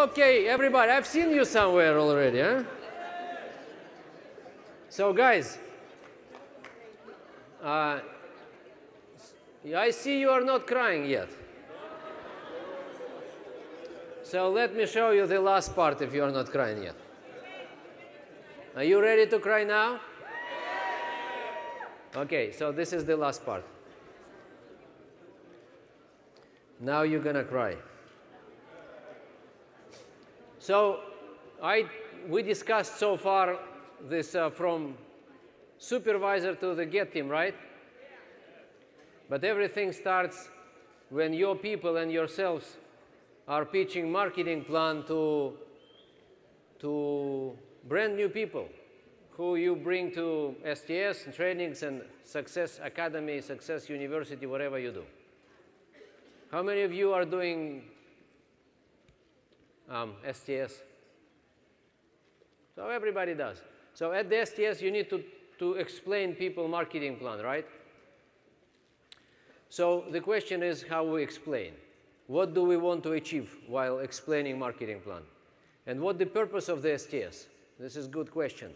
Okay, everybody, I've seen you somewhere already, huh? So, guys, I see you are not crying yet. So let me show you the last part if you are not crying yet. Are you ready to cry now? Okay, so this is the last part. Now you're gonna cry. So we discussed so far this from supervisor to the get team, right? But everything starts when your people and yourselves are pitching marketing plan to brand new people who you bring to STS and trainings and Success Academy, Success University, whatever you do. How many of you are doing STS? So everybody does. So at the STS, you need to explain people marketing plan, right? So the question is how we explain. What do we want to achieve while explaining marketing plan? And what the purpose of the STS? This is a good question.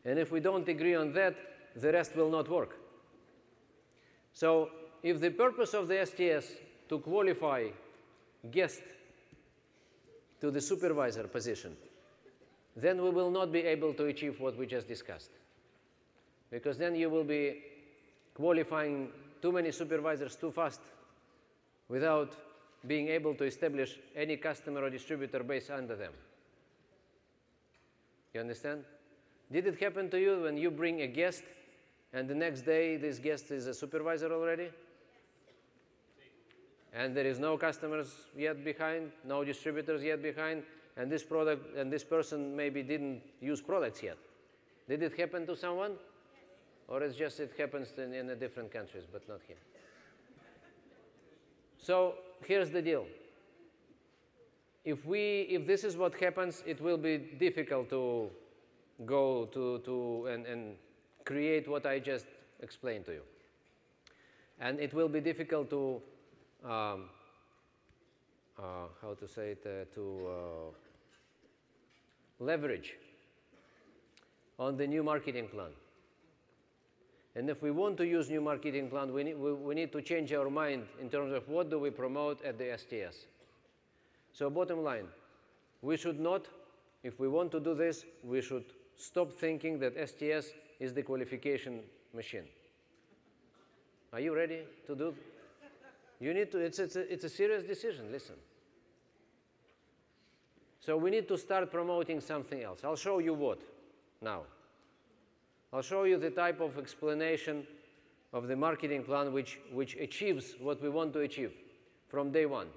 And if we don't agree on that, the rest will not work. So if the purpose of the STS to qualify guest to the supervisor position, then we will not be able to achieve what we just discussed. Because then you will be qualifying too many supervisors too fast without being able to establish any customer or distributor base under them. You understand? Did it happen to you when you bring a guest and the next day this guest is a supervisor already? And there is no customers yet behind, no distributors yet behind, and this product and this person maybe didn't use products yet. Did it happen to someone? Or it's just it happens in the different countries, but not here. So here's the deal. If this is what happens, it will be difficult to go and create what I just explained to you. And it will be difficult to, how to say it, to leverage on the new marketing plan. And if we want to use new marketing plan, we need to change our mind in terms of what do we promote at the STS. So bottom line, we should not, if we want to do this, we should stop thinking that STS is the qualification machine. Are you ready to do? You need to, it's a serious decision, listen. So we need to start promoting something else. I'll show you what now. I'll show you the type of explanation of the marketing plan which achieves what we want to achieve from day one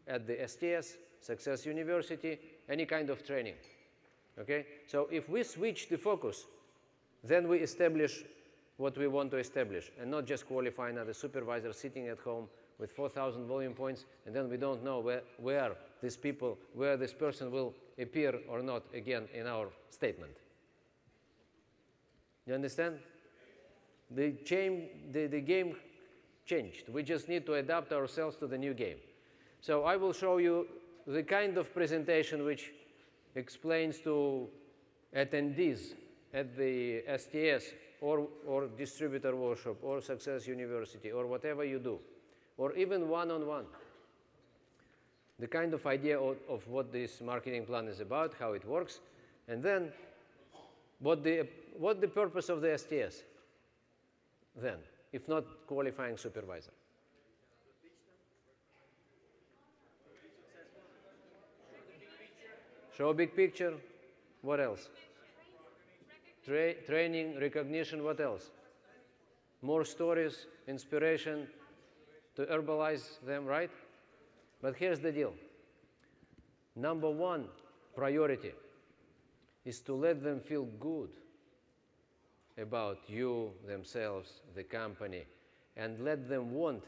at the STS, Success University, any kind of training. Okay? So if we switch the focus, then we establish what we want to establish and not just qualify another supervisor sitting at home with 4,000 volume points, and then we don't know where this person will appear or not again in our statement. You understand? The game changed. We just need to adapt ourselves to the new game. So I will show you the kind of presentation which explains to attendees at the STS or distributor workshop or Success University or whatever you do, or even one-on-one, the kind of idea of what this marketing plan is about, how it works, and then what the purpose of the STS then, if not qualifying supervisor. Show a big picture. What else? Training, recognition, what else? More stories, inspiration to herbalize them, right? But here's the deal. Number one priority is to let them feel good about you, themselves, the company, and let them want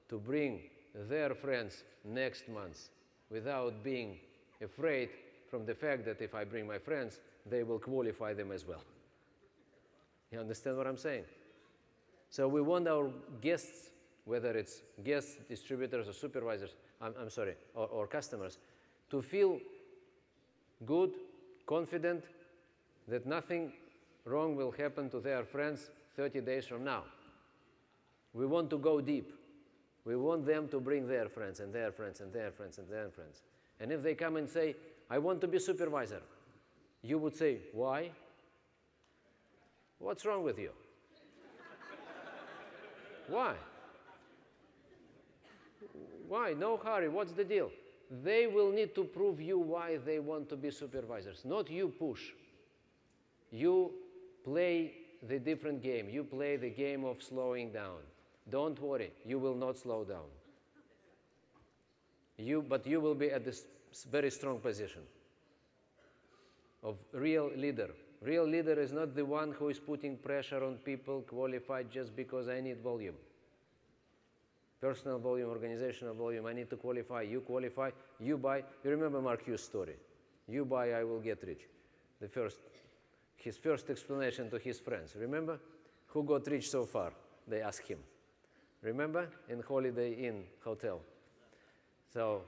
to bring their friends next month without being afraid from the fact that if I bring my friends, they will qualify them as well. You understand what I'm saying? So we want our guests, whether it's guests, distributors, or supervisors, or customers, to feel good, confident that nothing wrong will happen to their friends 30 days from now. We want to go deep. We want them to bring their friends and their friends and their friends and their friends. And if they come and say, I want to be supervisor, you would say, why? What's wrong with you? Why? Why? No hurry. What's the deal? They will need to prove you why they want to be supervisors, not you push. You play the different game. You play the game of slowing down. Don't worry, you will not slow down. But you will be at this very strong position of real leader. Real leader is not the one who is putting pressure on people qualified just because I need volume. Personal volume, organizational volume, I need to qualify, you buy. You remember Mark Hughes' story. You buy, I will get rich. His first explanation to his friends. Remember? Who got rich so far? They asked him. Remember? In Holiday Inn hotel. So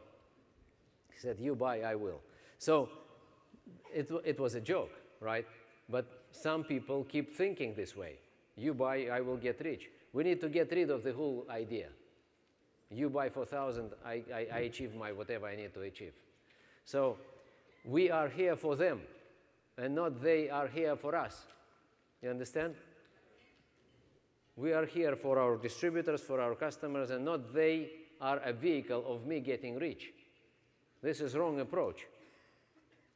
he said, you buy, I will. So it was a joke, right? But some people keep thinking this way. You buy, I will get rich. We need to get rid of the whole idea. You buy 4,000, I achieve my whatever I need to achieve. So we are here for them, and not they are here for us. You understand? We are here for our distributors, for our customers, and not they are a vehicle of me getting rich. This is wrong approach.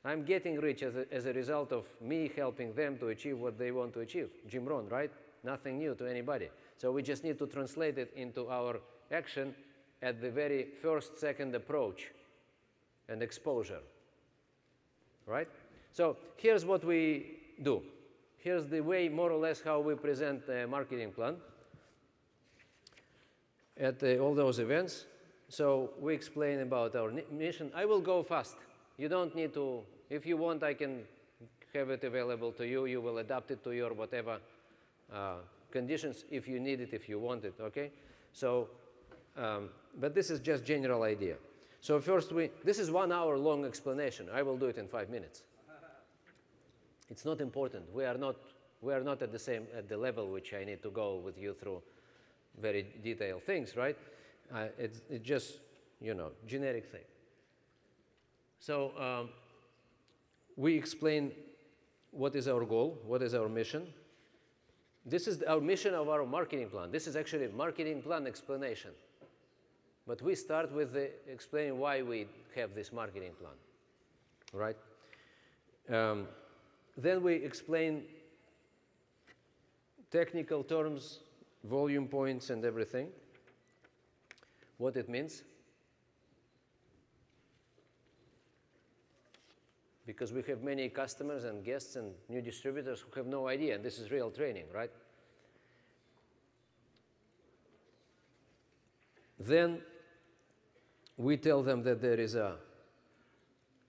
I'm getting rich as a result of me helping them to achieve what they want to achieve. Jim Rohn, right? Nothing new to anybody. So we just need to translate it into our action at the very first, second approach and exposure, right? So here's what we do. Here's the way, more or less, how we present a marketing plan at all those events. So we explain about our mission. I will go fast. You don't need to, if you want, I can have it available to you. You will adapt it to your whatever conditions if you need it, if you want it, okay? So, but this is just general idea. So first this is 1 hour long explanation. I will do it in 5 minutes. It's not important. We are not at the level which I need to go with you through very detailed things, right? It's just, you know, generic thing. So we explain what is our goal, what is our mission. This is our mission of our marketing plan. This is actually a marketing plan explanation. But we start with explaining why we have this marketing plan, right? Then we explain technical terms, volume points, and everything, what it means. Because we have many customers and guests and new distributors who have no idea, and this is real training, right? Then we tell them that there is a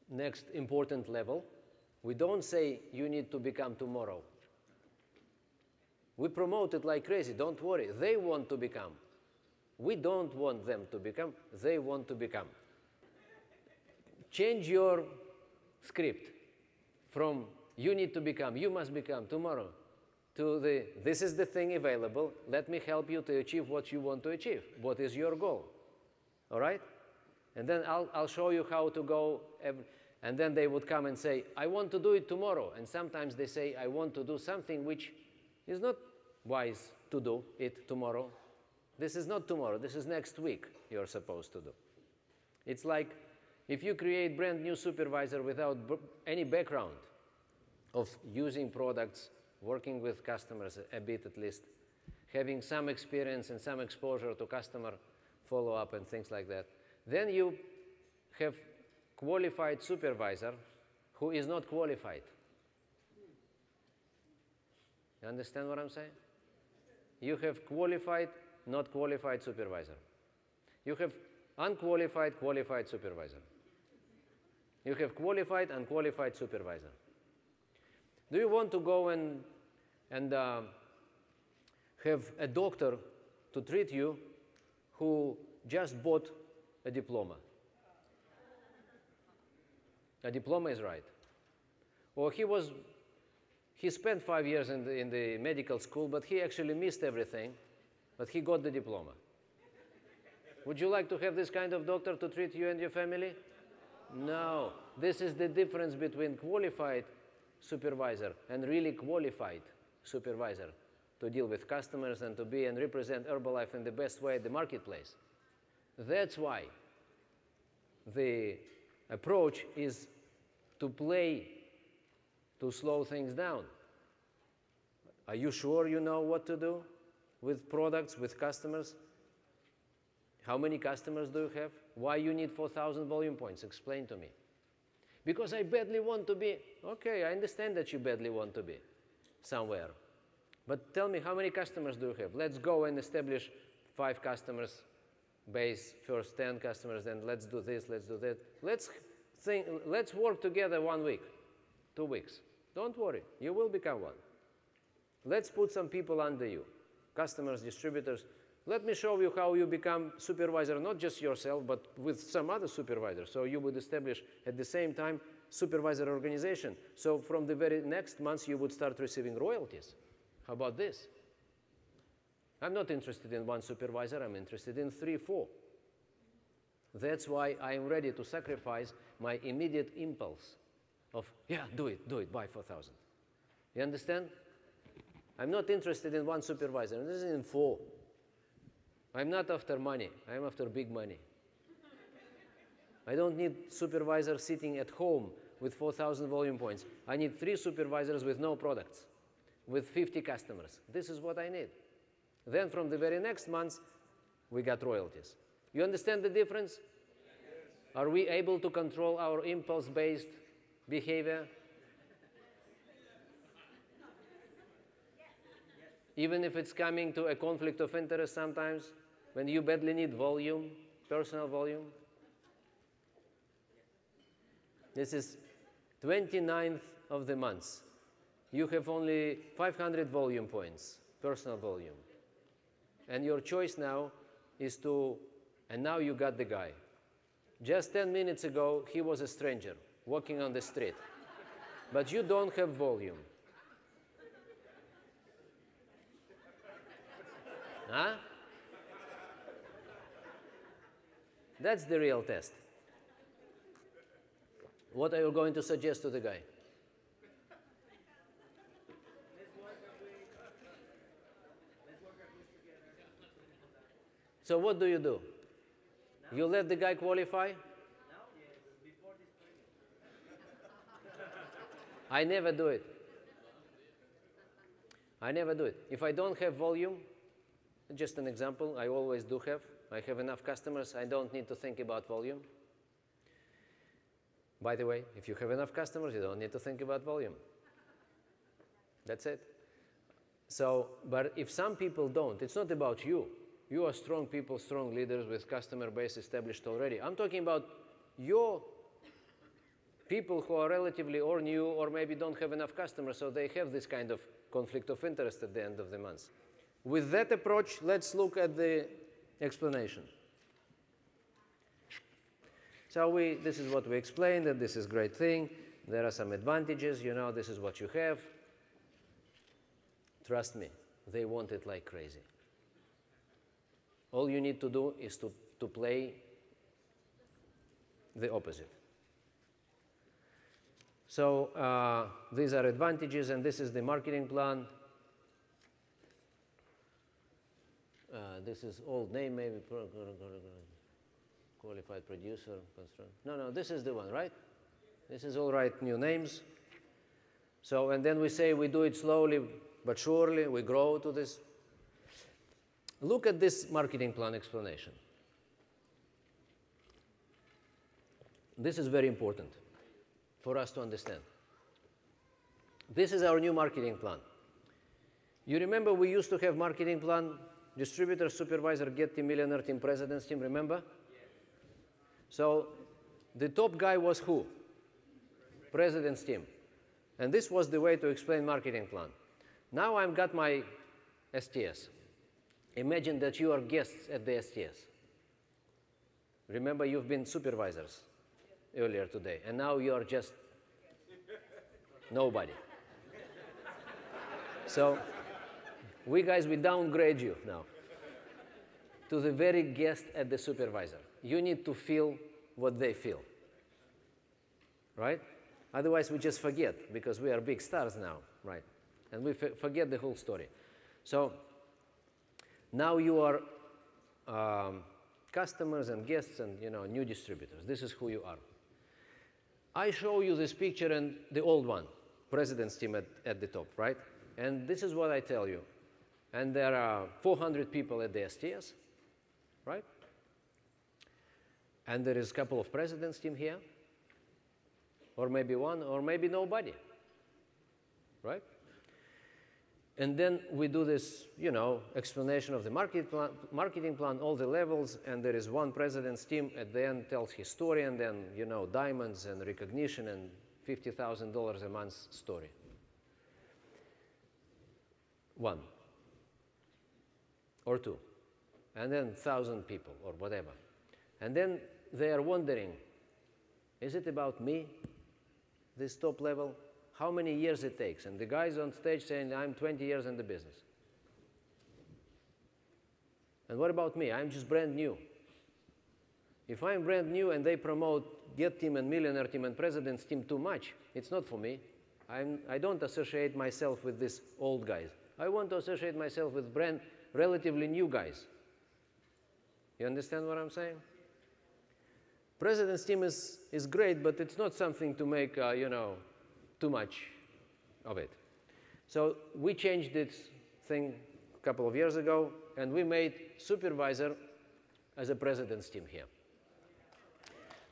next important level. We don't say you need to become tomorrow. We promote it like crazy. Don't worry. They want to become. We don't want them to become. They want to become. Change your script from you need to become, you must become tomorrow, to this is the thing available. Let me help you to achieve what you want to achieve. What is your goal? All right? And then I'll show you how to go. And then they would come and say, I want to do it tomorrow. And sometimes they say, I want to do something which is not wise to do it tomorrow. This is not tomorrow. This is next week you're supposed to do. It's like if you create brand new supervisor without any background of using products, working with customers a bit at least, having some experience and some exposure to customer follow-up and things like that, then you have qualified supervisor who is not qualified. You understand what I'm saying? You have qualified, not qualified supervisor. You have unqualified, qualified supervisor. You have qualified, unqualified supervisor. Do you want to go and have a doctor to treat you who just bought a diploma? A diploma is right. Or he spent 5 years in the medical school, but he actually missed everything, but he got the diploma. Would you like to have this kind of doctor to treat you and your family? No. This is the difference between qualified supervisor and really qualified supervisor to deal with customers and to be and represent Herbalife in the best way at the marketplace. That's why the approach is to play, to slow things down. Are you sure you know what to do with products, with customers? How many customers do you have? Why you need 4,000 volume points? Explain to me. Because I badly want to be. Okay, I understand that you badly want to be somewhere. But tell me, how many customers do you have? Let's go and establish 5 customers base, first 10 customers, then let's do this, let's do that. Let's work together 1 week, 2 weeks. Don't worry, you will become one. Let's put some people under you, customers, distributors. Let me show you how you become supervisor, not just yourself, but with some other supervisor. So you would establish at the same time supervisor organization. So from the very next month, you would start receiving royalties. How about this? I'm not interested in 1 supervisor, I'm interested in 3, 4. That's why I am ready to sacrifice my immediate impulse of, yeah, do it, buy 4,000. You understand? I'm not interested in 1 supervisor, I'm interested in 4. I'm not after money, I'm after big money. I don't need supervisors sitting at home with 4,000 volume points. I need 3 supervisors with no products, with 50 customers. This is what I need. Then from the very next month, we got royalties. You understand the difference? Yes. Are we able to control our impulse-based behavior? Even if it's coming to a conflict of interest sometimes, when you badly need volume, personal volume. This is 29th of the month. You have only 500 volume points, personal volume. And your choice now is to, and now you got the guy. Just 10 minutes ago, he was a stranger walking on the street. But you don't have volume. Huh? That's the real test. What are you going to suggest to the guy? So what do? You let the guy qualify? I never do it. I never do it. If I don't have volume, just an example, I always do have. I have enough customers, I don't need to think about volume. By the way, if you have enough customers, you don't need to think about volume. That's it. So, but if some people don't, it's not about you. You are strong people, strong leaders with customer base established already. I'm talking about your people who are relatively or new or maybe don't have enough customers, so they have this kind of conflict of interest at the end of the month. With that approach, let's look at the explanation. So this is what we explained, that this is a great thing. There are some advantages, you know, this is what you have. Trust me, they want it like crazy. All you need to do is to play the opposite. So these are advantages, and this is the marketing plan. This is old name, maybe. Qualified producer. No, this is the one, right? This is all right, new names. So, and then we say we do it slowly but surely, we grow to this. Look at this marketing plan explanation. This is very important for us to understand. This is our new marketing plan. You remember we used to have marketing plan, distributor, supervisor, get team, millionaire team, president's team, remember? Yes. So the top guy was who? President's team. And this was the way to explain marketing plan. Now I've got my STS. Imagine that you are guests at the STS. Remember, you've been supervisors. earlier today, and now you're just nobody. So we downgrade you now to the very guest at the supervisor. You need to feel what they feel, right? Otherwise, we just forget, because we are big stars now, right? And we forget the whole story. So now you are customers and guests and new distributors. This is who you are. I show you this picture and the old one, president's team at the top, right? And this is what I tell you. And there are 400 people at the STS, right? And there is a couple of president's team here, or maybe one, or maybe nobody, right? And then we do this, explanation of the marketing plan, all the levels, and there is one president's team at the end tells his story, and then, diamonds and recognition and $50,000 a month story. One or two, and then 1,000 people or whatever. And then they are wondering, is it about me, this top level? How many years it takes? And the guy's on stage saying, I'm 20 years in the business. And what about me? I'm just brand new. If I'm brand new and they promote Get Team and Millionaire Team and President's Team too much, it's not for me. I don't associate myself with these old guys. I want to associate myself with relatively new guys. You understand what I'm saying? President's Team is great, but it's not something to make, too much of it. So we changed this thing a couple of years ago, and we made supervisor as a president's team here.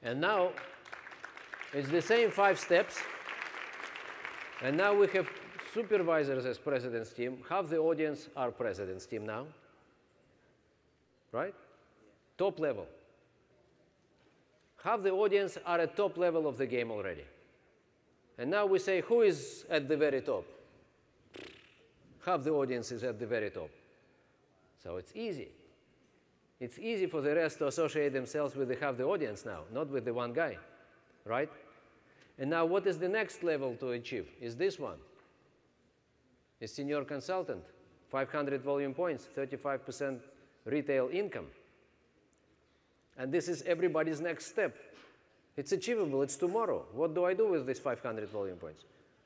And now it's the same 5 steps, and now we have supervisors as president's team. Half the audience are president's team now, right? Top level. Half the audience are at top level of the game already. And now we say, who is at the very top? Half the audience is at the very top. So it's easy. It's easy for the rest to associate themselves with half the audience now, not with the one guy, right? And now what is the next level to achieve? Is this one. Is senior consultant, 500 volume points, 35% retail income. And this is everybody's next step. It's achievable, it's tomorrow. What do I do with these 500 volume points?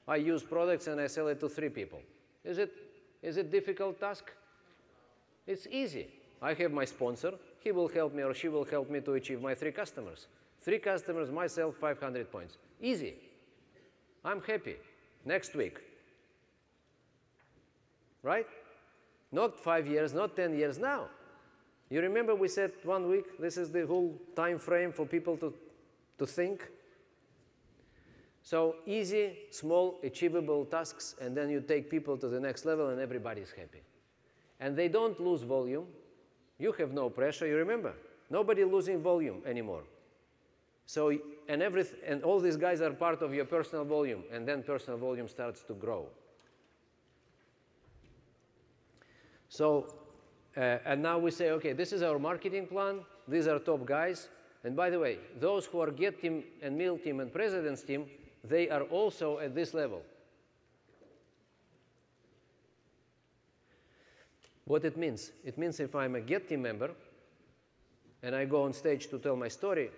I use products and I sell it to 3 people. Is it difficult task? It's easy. I have my sponsor, he will help me or she will help me to achieve my 3 customers. 3 customers, myself, 500 points. Easy. I'm happy. Next week. Right? Not 5 years, not 10 years now. You remember we said 1 week, this is the whole time frame for people to think. So easy, small, achievable tasks, and then you take people to the next level and everybody's happy. And they don't lose volume. You have no pressure, you remember? Nobody losing volume anymore. So, and all these guys are part of your personal volume, and then personal volume starts to grow. So, and now we say, okay, this is our marketing plan, these are top guys, and by the way, those who are Get Team and Mill Team and President's Team, they are also at this level. What it means? It means if I'm a Get Team member, and I go on stage to tell my story,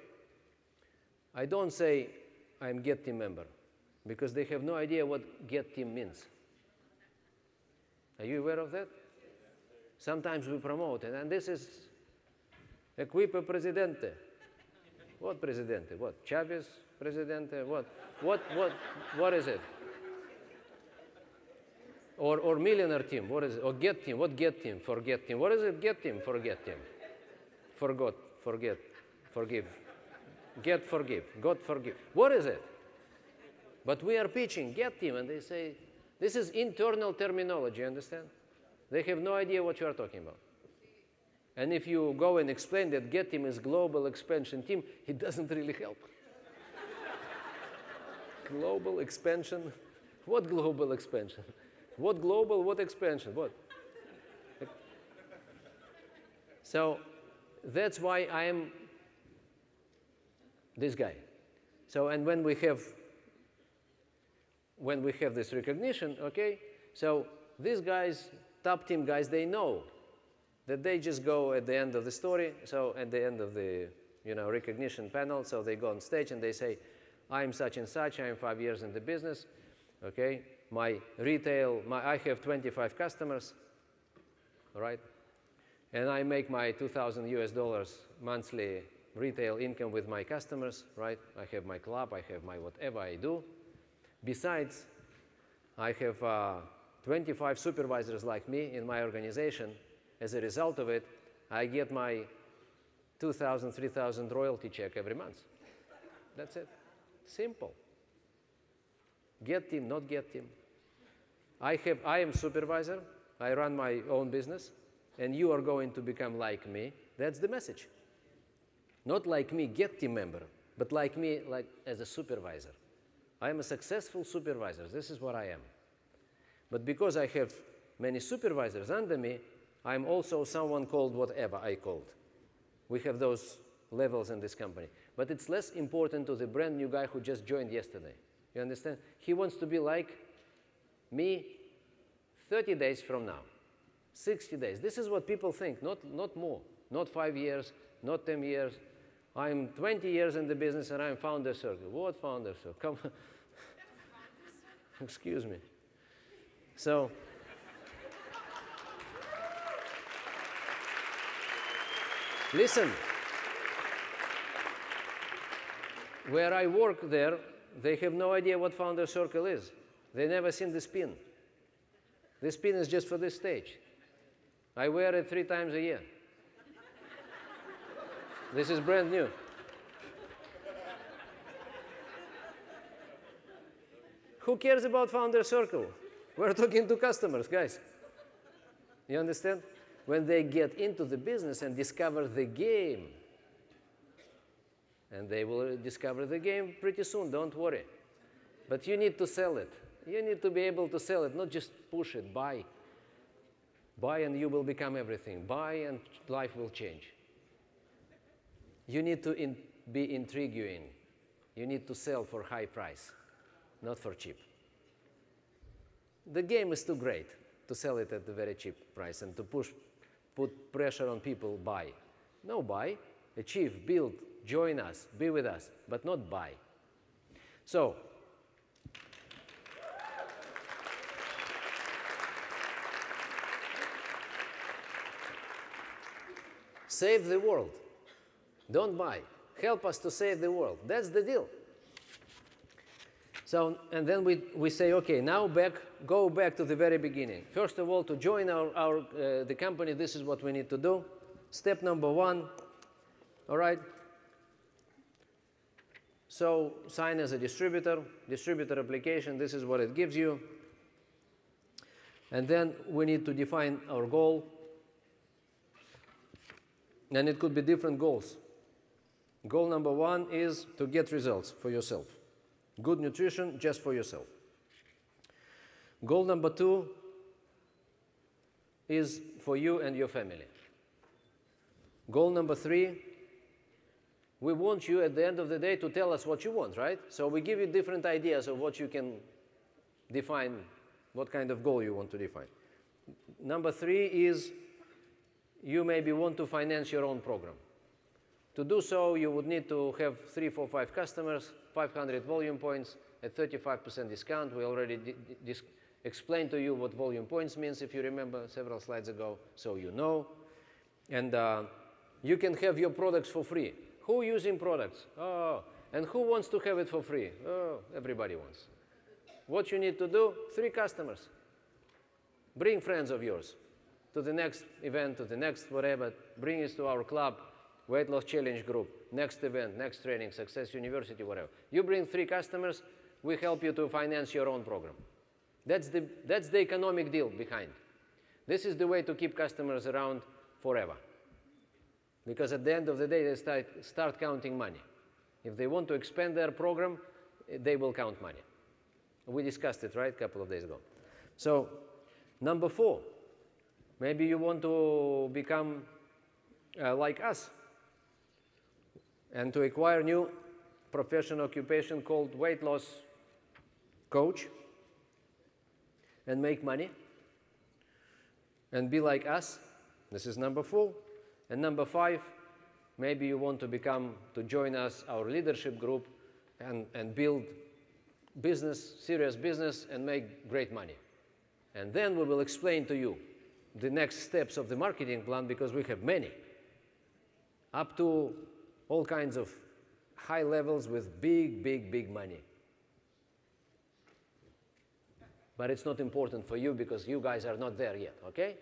I don't say I'm Get Team member, because they have no idea what Get Team means. Are you aware of that? Sometimes we promote it, and this is Equipa Presidente. What Presidente? What? Chavez Presidente? What is it? Or Millionaire Team, what is it? Or Get Team, what Get Team? Forget Team. What is it? Get Team, Forget Team. Forgot, forget, forgive. Get, forgive, God, forgive. What is it? But we are pitching Get Team, and they say, this is internal terminology, understand? They have no idea what you are talking about. And if you go and explain that Get Team is global expansion team, it doesn't really help. Global expansion? What global expansion? What global, what expansion, what? So that's why I am this guy. So, and when we have this recognition, okay, so these guys, top team guys, they know that they just go at the end of the story, so at the end of the recognition panel, so they go on stage and they say, I'm such and such, I'm 5 years in the business, okay, my retail, I have 25 customers, all right, and I make my $2,000 monthly retail income with my customers, right? I have my club, I have my whatever I do. Besides, I have 25 supervisors like me in my organization. As a result of it, I get my $2,000, $3,000 royalty check every month. That's it. Simple. Get team, not get team. I am supervisor. I run my own business, and you are going to become like me. That's the message. Not like me, get team member, but like me, like as a supervisor. I am a successful supervisor. This is what I am. But because I have many supervisors under me, I'm also someone called whatever I called. We have those levels in this company. But it's less important to the brand new guy who just joined yesterday. You understand? He wants to be like me 30 days from now, 60 days. This is what people think, not more, not 5 years, not 10 years. I'm 20 years in the business and I'm founder circle. What founder circle? Come on. Excuse me. So, listen. Where I work there, they have no idea what founder circle is. They never seen the spin. The spin is just for this stage. I wear it 3 times a year. This is brand new. Who cares about founder circle? We're talking to customers, guys. You understand? When they get into the business and discover the game, and they will discover the game pretty soon, don't worry. But you need to sell it. You need to be able to sell it, not just push it, buy. Buy and you will become everything. Buy and life will change. You need to be intriguing. You need to sell for high price, not for cheap. The game is too great to sell it at a very cheap price and to put pressure on people, buy. No, buy, achieve, build, join us, be with us, but not buy. So, save the world. Don't buy. Help us to save the world. That's the deal. So, and then we say, okay, now go back to the very beginning. First of all, to join the company, this is what we need to do. Step number 1, all right? So, sign as a distributor application, this is what it gives you. And then we need to define our goal. And it could be different goals. Goal number 1 is to get results for yourself. Good nutrition just for yourself. Goal number 2 is for you and your family. Goal number 3, we want you at the end of the day to tell us what you want, right? So we give you different ideas of what you can define, what kind of goal you want to define. Number 3 is you maybe want to finance your own program. To do so, you would need to have 3, 4, 5 customers, 500 volume points at 35% discount. We already explained to you what volume points means, if you remember several slides ago, so you know. And you can have your products for free. Who using products? Oh, and who wants to have it for free? Oh, everybody wants. What you need to do, 3 customers. Bring friends of yours to the next event, to the next whatever. Bring us to our club. Weight Loss Challenge group, next event, next training, Success University, whatever. You bring 3 customers, we help you to finance your own program. That's the economic deal behind. This is the way to keep customers around forever. Because at the end of the day, they start counting money. If they want to expand their program, they will count money. We discussed it, right, a couple of days ago. So, number 4, maybe you want to become like us, and to acquire new professional occupation called weight loss coach and make money and be like us. This is number 4. And number 5, maybe you want to join us, our leadership group, and build business, serious business, and make great money. And then we will explain to you the next steps of the marketing plan, because we have many, up to all kinds of high levels with big, big, big money. But it's not important for you because you guys are not there yet, okay?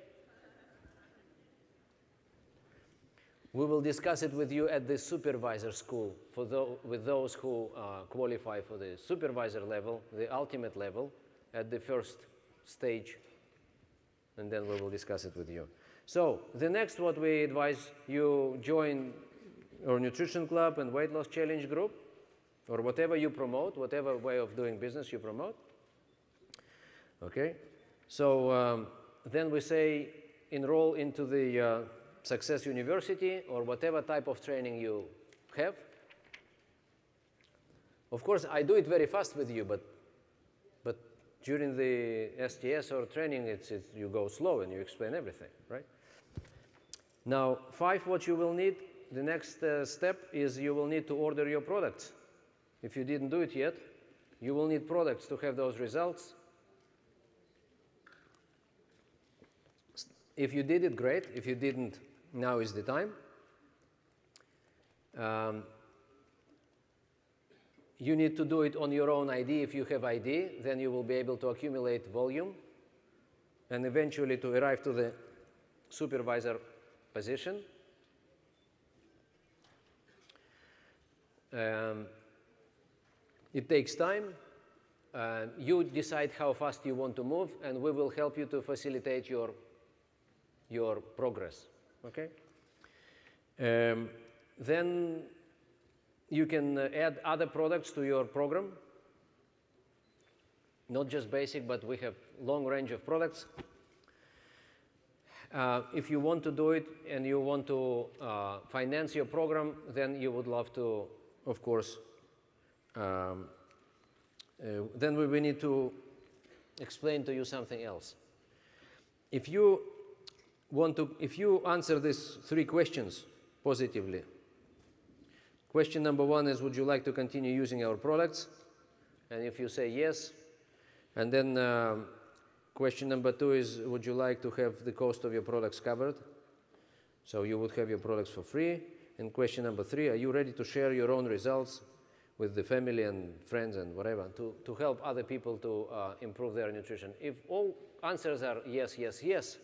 We will discuss it with you at the supervisor school with those who qualify for the supervisor level, the ultimate level, at the first stage, and then we will discuss it with you. So the next, what we advise, you join our nutrition club and weight loss challenge group, or whatever you promote, whatever way of doing business you promote. Okay? So then we say enroll into the Success University or whatever type of training you have. Of course, I do it very fast with you, but during the STS or training, you go slow and you explain everything, right? Now, 5, what you will need, the next step is you will need to order your products. If you didn't do it yet, you will need products to have those results. If you did it, great. If you didn't, now is the time. You need to do it on your own ID. If you have ID, then you will be able to accumulate volume and eventually to arrive to the supervisor position. It takes time. You decide how fast you want to move, and we will help you to facilitate your progress. Okay? Then you can add other products to your program, not just basic, but we have long range of products. If you want to do it and you want to finance your program, then you would love to, of course, then we need to explain to you something else. If you answer these 3 questions positively, question number 1 is, would you like to continue using our products? And if you say yes, and then question number 2 is, would you like to have the cost of your products covered? So you would have your products for free. And question number 3, are you ready to share your own results with the family and friends and whatever to help other people to improve their nutrition? If all answers are yes, yes, yes,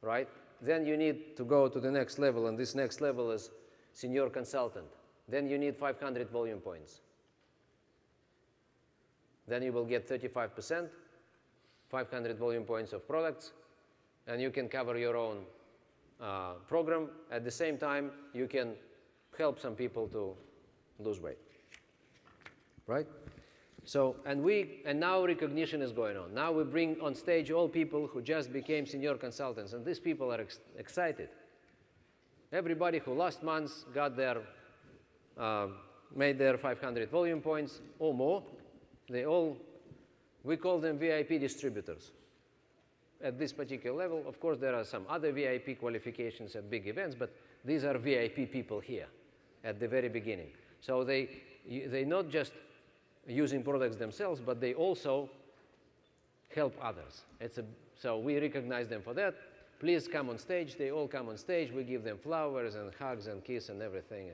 right, then you need to go to the next level, and this next level is senior consultant. Then you need 500 volume points. Then you will get 35%, 500 volume points of products, and you can cover your own program. At the same time, you can help some people to lose weight, right? So, and now recognition is going on. Now we bring on stage all people who just became senior consultants, and these people are excited. Everybody who last month got their, made their 500 volume points or more, we call them VIP distributors. At this particular level, of course, there are some other VIP qualifications at big events, but these are VIP people here at the very beginning. So they not just using products themselves, but they also help others. So we recognize them for that. Please come on stage. They all come on stage. We give them flowers and hugs and kiss and everything.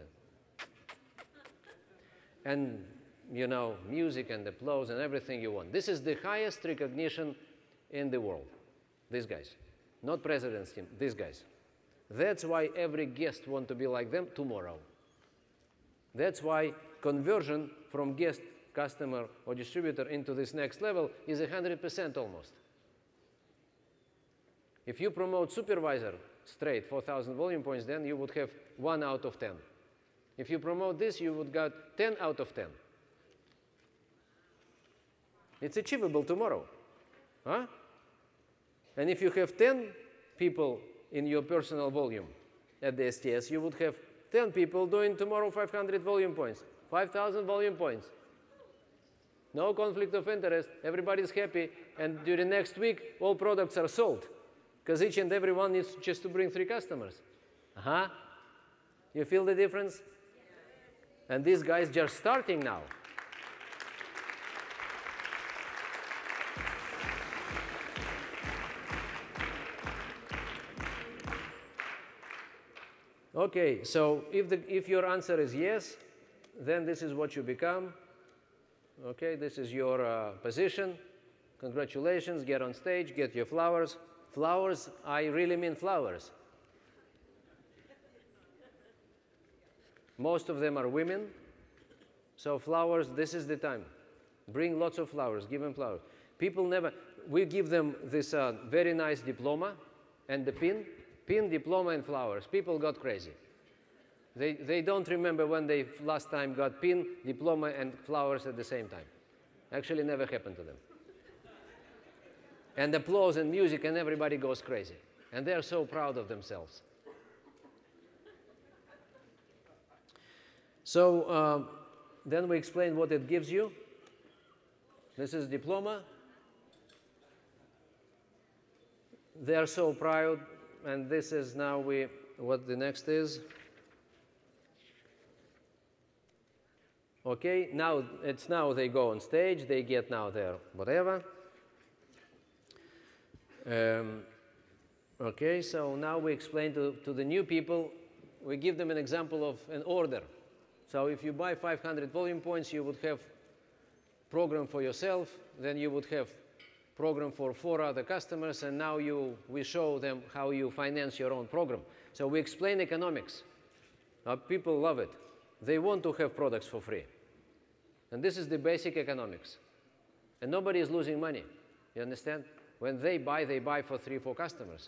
And you know, music and applause and everything you want. This is the highest recognition in the world. These guys. Not president's team, these guys. That's why every guest wants to be like them tomorrow. That's why conversion from guest, customer, or distributor into this next level is 100% almost. If you promote supervisor straight 4,000 volume points, then you would have 1 out of 10. If you promote this, you would get 10 out of 10. It's achievable tomorrow. Huh? And if you have 10 people in your personal volume at the STS, you would have 10 people doing tomorrow 500 volume points, 5,000 volume points. No conflict of interest, everybody's happy, and during next week, all products are sold, because each and every one needs just to bring 3 customers. You feel the difference? And these guys just starting now. Okay, so if your answer is yes, then this is what you become. Okay, this is your position. Congratulations, get on stage, get your flowers. Flowers, I really mean flowers. Most of them are women, so flowers, this is the time. Bring lots of flowers, give them flowers. People never, we give them this very nice diploma and the pin, diploma, and flowers. People got crazy. They don't remember when they last time got pin, diploma, and flowers at the same time. Actually never happened to them. And applause and music, and everybody goes crazy. And they're so proud of themselves. So then we explain what it gives you. This is diploma. They are so proud, and this is now what the next is. Okay, now they go on stage, they get now their whatever. Okay, so now we explain to the new people, we give them an example of an order. So if you buy 500 volume points, you would have program for yourself, then you would have program for 4 other customers, and now we show them how you finance your own program. So we explain economics. People love it. They want to have products for free. And this is the basic economics. And nobody is losing money. You understand? When they buy for 3, 4 customers.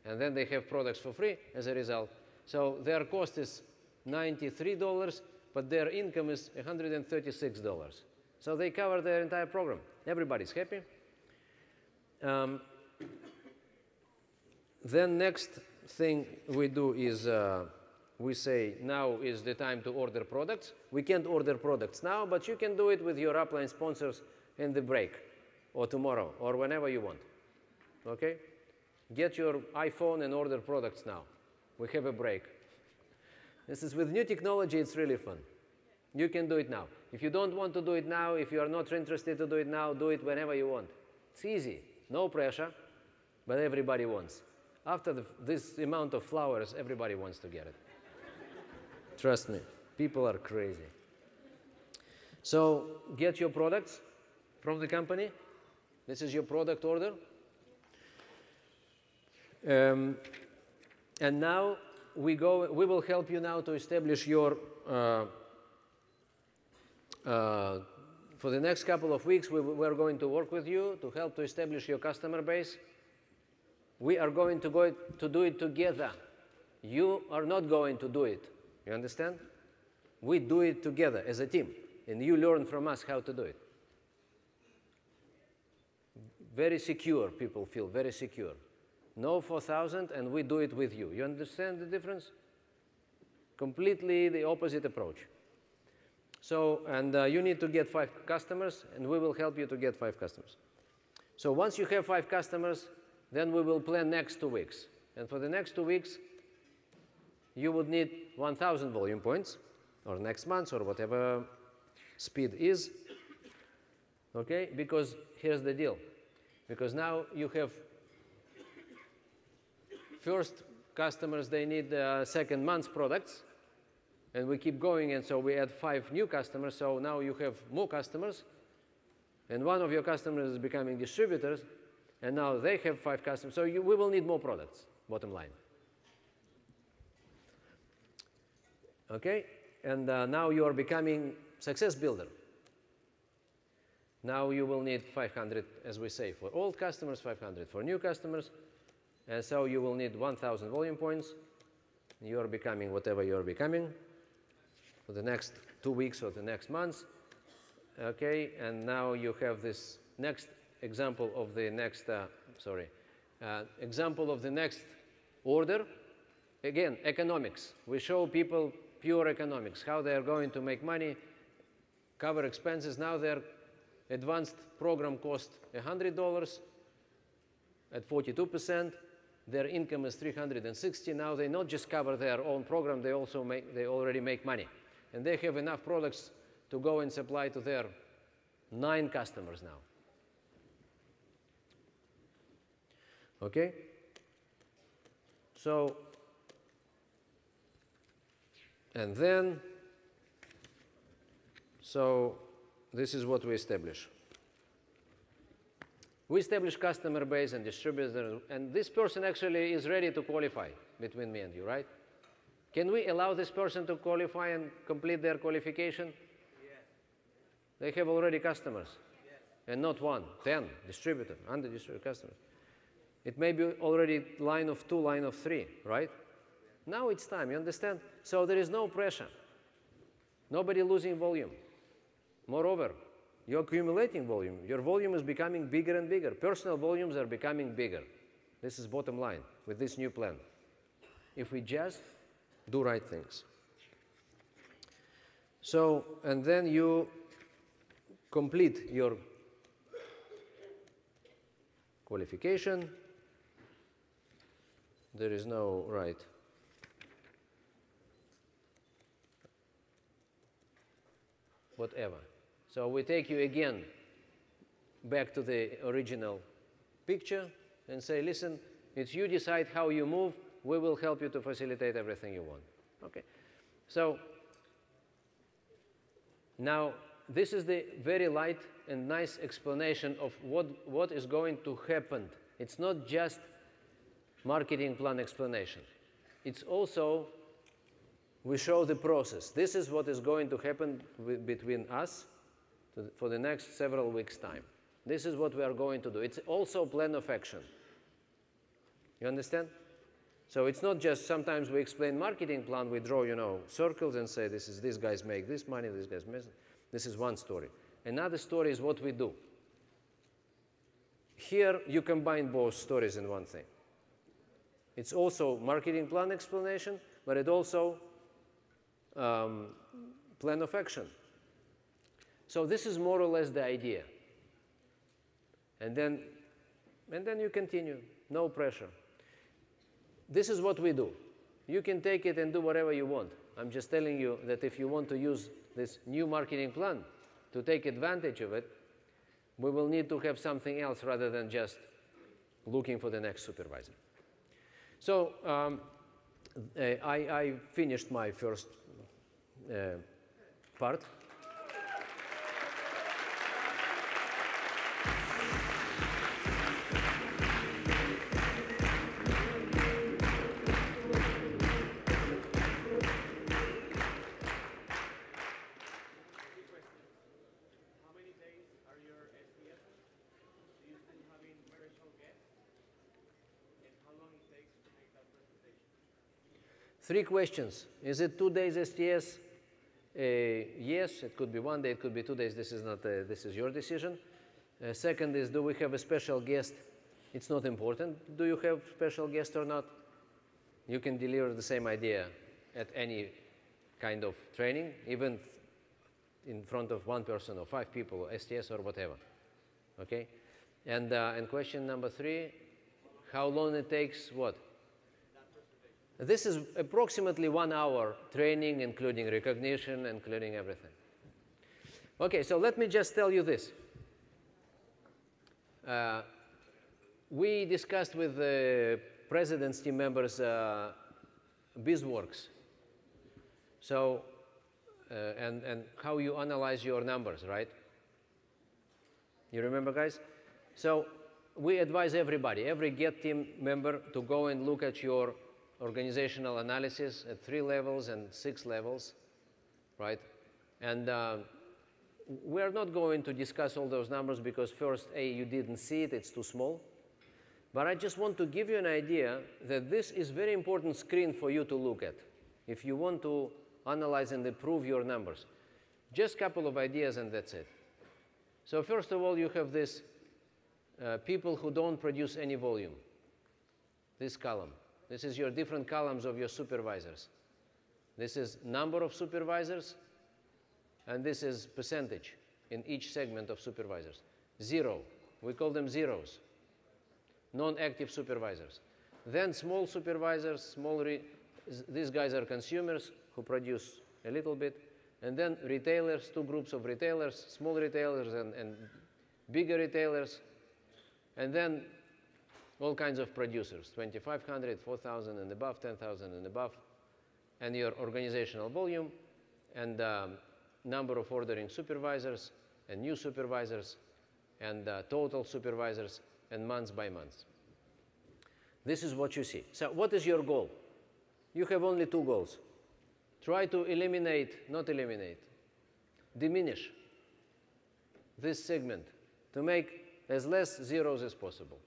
And then they have products for free as a result. So their cost is $93, but their income is $136. So they cover their entire program. Everybody's happy. Then next thing we do is we say now is the time to order products. We can't order products now, but you can do it with your upline sponsors in the break or tomorrow or whenever you want. Okay? Get your iPhone and order products now. We have a break. This is with new technology, it's really fun. You can do it now. If you don't want to do it now, if you are not interested to do it now, do it whenever you want. It's easy, no pressure, but everybody wants. After this amount of flowers, everybody wants to get it. Trust me, people are crazy. So get your products from the company. This is your product order. And now we will help you now to establish your, for the next couple of weeks, we're going to work with you to help to establish your customer base. We are going to do it together. You are not going to do it. You understand? We do it together as a team, and you learn from us how to do it. Very secure, people feel very secure. No 4,000, and we do it with you. You understand the difference? Completely the opposite approach. So, and you need to get 5 customers, and we will help you to get 5 customers. So once you have 5 customers, then we will plan next 2 weeks. And for the next 2 weeks, you would need 1,000 volume points, or next month, or whatever speed is. Okay? Because here's the deal. Because now you have first customers, they need second month's products. And we keep going, and so we add 5 new customers. So now you have more customers. And one of your customers is becoming distributors. And now they have 5 customers. So we will need more products, bottom line. Okay? And now you are becoming success builder. Now you will need 500, as we say, for old customers, 500 for new customers. And so you will need 1,000 volume points. You are becoming whatever you are becoming for the next 2 weeks or the next months. Okay? And now you have this next example of the next, example of the next order. again, economics. We show people pure economics, how they are going to make money, cover expenses. Now their advanced program cost $100 at 42%. Their income is $360. Now they not just cover their own program, they already make money. And they have enough products to go and supply to their 9 customers now. Okay? So, and then, so this is what we establish. We establish customer base and distributors, and this person actually is ready to qualify between me and you, right? Can we allow this person to qualify and complete their qualification? Yes. They have already customers. Yes. And not 1, 10 distributor, 100 distributor customers. It may be already line of 2, line of 3, right? Now it's time, you understand? So there is no pressure. Nobody losing volume. Moreover, you're accumulating volume. Your volume is becoming bigger and bigger. Personal volumes are becoming bigger. This is bottom line with this new plan. If we just do right things. So, and then you complete your qualification. There is no right. Whatever. So we take you again back to the original picture and say, listen, it's you decide how you move. We will help you to facilitate everything you want. Okay. So now this is the very light and nice explanation of what is going to happen. It's not just marketing plan explanation. It's also, we show the process. This is what is going to happen between us for the next several weeks' time. This is what we are going to do. It's also plan of action. You understand? So it's not just sometimes we explain marketing plan, we draw, circles and say these guys make this money, these guys make. This is one story. Another story is what we do. Here you combine both stories in one thing. It's also marketing plan explanation, but it also plan of action. So this is more or less the idea. And then you continue, no pressure. This is what we do. You can take it and do whatever you want. I'm just telling you that if you want to use this new marketing plan to take advantage of it, we will need to have something else rather than just looking for the next supervisor. So I finished my first part. Three questions. Is it 2 days STS? Yes, it could be 1 day, it could be 2 days. This is your decision. Second is, do we have a special guest? It's not important. Do you have special guest or not? You can deliver the same idea at any kind of training, even in front of 1 person or 5 people, or STS or whatever. Okay? And question number 3, how long it takes what? This is approximately 1 hour training, including recognition, including everything. Okay, so let me just tell you this. We discussed with the president's team members BizWorks. So, and how you analyze your numbers, right? You remember, guys? So we advise everybody, every GET team member, to go and look at your organizational analysis at 3 levels and 6 levels, right? And we're not going to discuss all those numbers because first, you didn't see it, it's too small. But I just want to give you an idea that this is very important screen for you to look at if you want to analyze and improve your numbers. Just a couple of ideas and that's it. So first of all, you have this people who don't produce any volume, this column. This is your different columns of your supervisors. This is number of supervisors, and this is percentage in each segment of supervisors. 0, we call them zeros, non-active supervisors. Then small supervisors, these guys are consumers who produce a little bit. And then retailers, 2 groups of retailers, small retailers and bigger retailers. And then all kinds of producers, 2,500, 4,000 and above, 10,000 and above. And your organizational volume and number of ordering supervisors and new supervisors and total supervisors and months by months. This is what you see. So what is your goal? You have only 2 goals. Try to diminish this segment to make as less zeros as possible.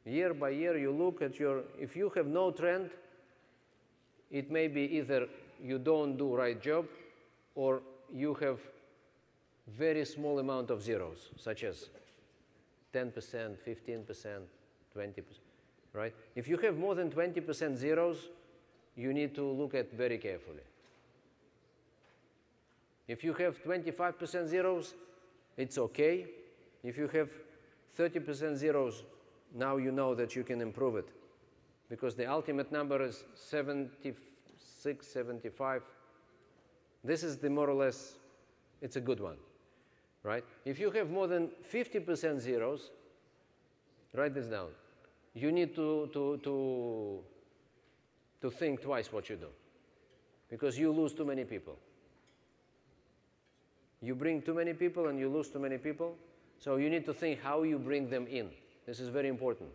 Year by year, you look at if you have no trend, it may be either you don't do right job or you have very small amount of zeros, such as 10%, 15%, 20%, right? If you have more than 20% zeros, you need to look at very carefully. If you have 25% zeros, it's okay. If you have 30% zeros, now you know that you can improve it, because the ultimate number is 76, 75. This is the more or less, it's a good one, right? If you have more than 50% zeros, write this down. You need to think twice what you do, because you lose too many people. You bring too many people and you lose too many people, so you need to think how you bring them in. This is very important.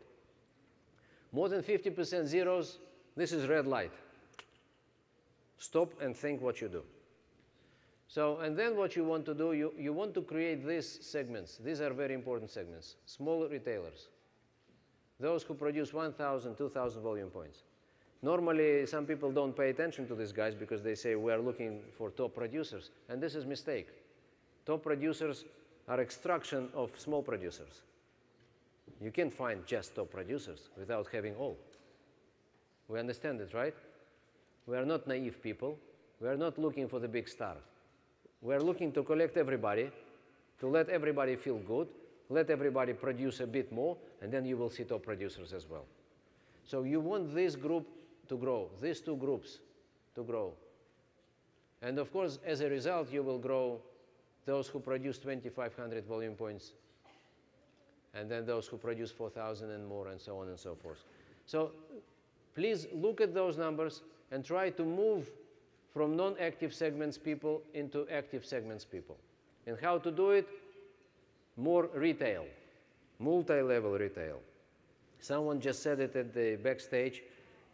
More than 50% zeros, this is red light. Stop and think what you do. So, and then what you want to do, you want to create these segments. These are very important segments. Small retailers, those who produce 1,000, 2,000 volume points. Normally, some people don't pay attention to these guys because they say we are looking for top producers, and this is a mistake. Top producers are extraction of small producers. You can't find just top producers without having all. We understand it, right? We are not naive people. We are not looking for the big star. We are looking to collect everybody, to let everybody feel good, let everybody produce a bit more, and then you will see top producers as well. So you want this group to grow, these 2 groups to grow. And of course, as a result, you will grow those who produce 2,500 volume points, and then those who produce 4,000 and more, and so on and so forth. So please look at those numbers and try to move from non-active segments people into active segments people. And how to do it? More retail, multi-level retail. Someone just said it at the backstage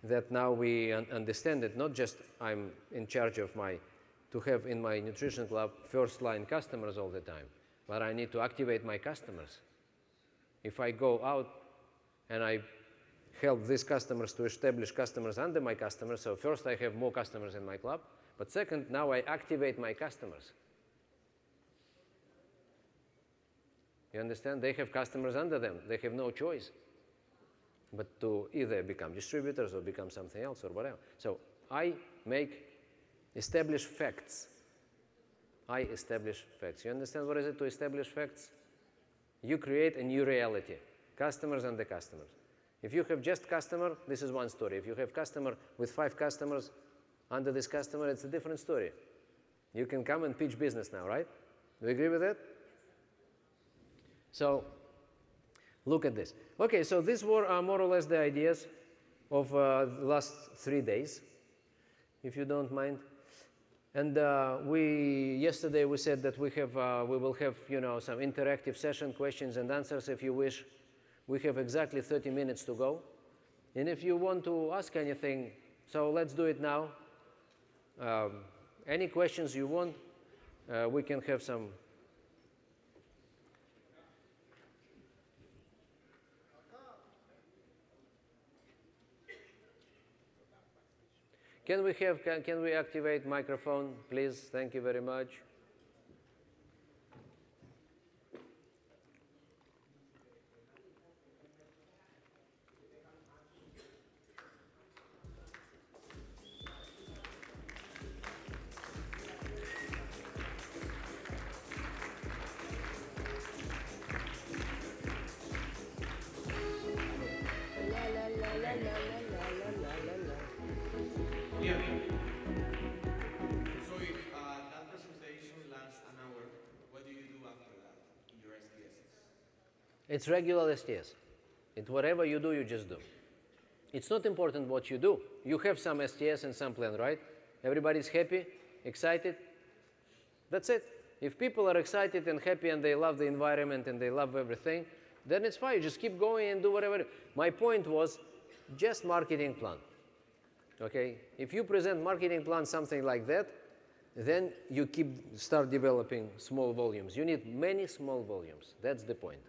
that now we understand it, not just I'm in charge of to have in my nutrition club first-line customers all the time, but I need to activate my customers. If I go out and I help these customers to establish customers under my customers, so first I have more customers in my club, but second, now I activate my customers. You understand? They have customers under them. They have no choice but to either become distributors or become something else or whatever. So I establish facts. I establish facts. You understand what is it to establish facts? You create a new reality, customers and the customers. If you have just customer, this is one story. If you have customer with 5 customers, under this customer, it's a different story. You can come and pitch business now, right? Do you agree with that? So look at this. Okay, so these were more or less the ideas of the last 3 days, if you don't mind. And yesterday we said that we will have some interactive session, questions and answers if you wish. We have exactly 30 minutes to go. And if you want to ask anything, so let's do it now. Any questions you want, we can have some. Can we activate microphone, please? Thank you very much. It's regular STS. It's whatever you do, you just do. It's not important what you do. You have some STS and some plan, right? Everybody's happy, excited. That's it. If people are excited and happy and they love the environment and they love everything, then it's fine. You just keep going and do whatever. My point was just marketing plan. Okay? If you present marketing plan something like that, then you start developing small volumes. You need many small volumes. That's the point.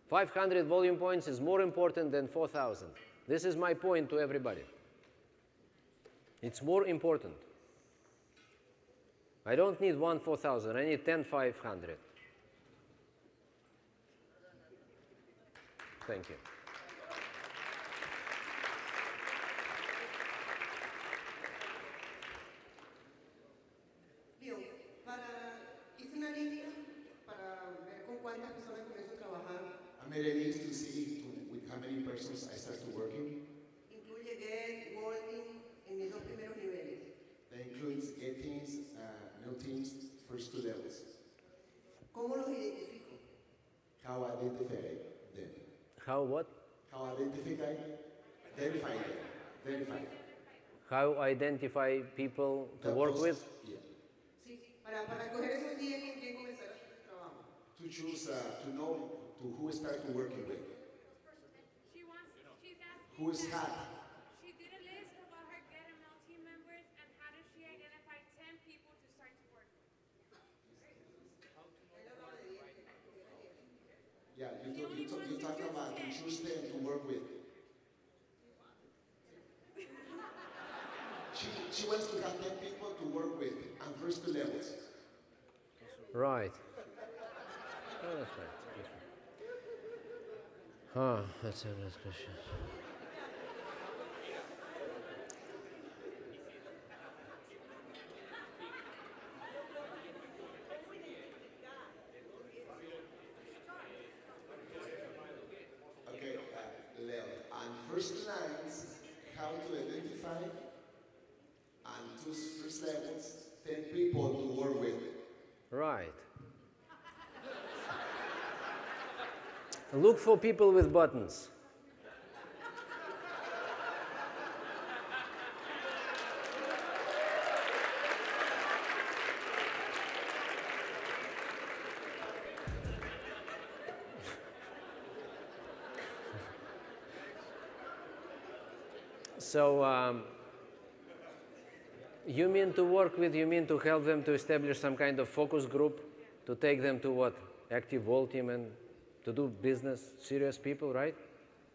500 volume points is more important than 4,000. This is my point to everybody. It's more important. I don't need 1 4,000. I need 10 500. Thank you. Hice una lista para ver con cuántas personas comienzo a trabajar. I made a list to see with how many persons I started working. Incluye Get, Walking en mis dos primeros niveles. That includes Get teams, no teams, first 2 levels. ¿Cómo los identifico? How I identify them. How what? How I identify them. Verify. How identify people to work with? Yeah. Sí, para escoger esos días con quién comenzar el trabajo. To choose, to know to who start working with. She's asking. Who is hot. She did a list about her GetML team members and how does she identify 10 people to start to work with? Yeah, you talk about to choose them to work with. She wants to have 10 people to work with on first 2 levels. Right. Oh, that's right. That's a nice question. Okay, Leo, on first lines, how to identify on 2 first levels 10 people to work with. Right. Look for people with buttons. So, you mean to work with, you mean to help them to establish some kind of focus group, to take them to what? Active Vault team and to do business, serious people, right?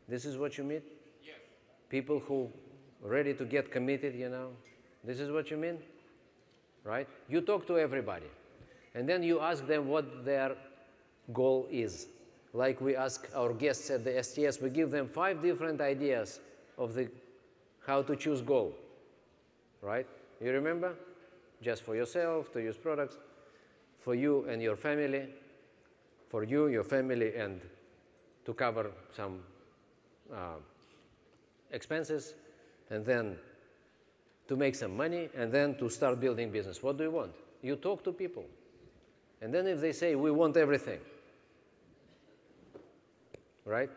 This is what you mean? Yes. People who are ready to get committed, you know? This is what you mean? Right? You talk to everybody. And then you ask them what their goal is. Like we ask our guests at the STS, we give them 5 different ideas of how to choose goal. Right? You remember? Just for yourself, to use products, for you and your family, for you, your family, and to cover some expenses, and then to make some money, and then to start building business. What do you want? You talk to people. And then if they say, we want everything, right?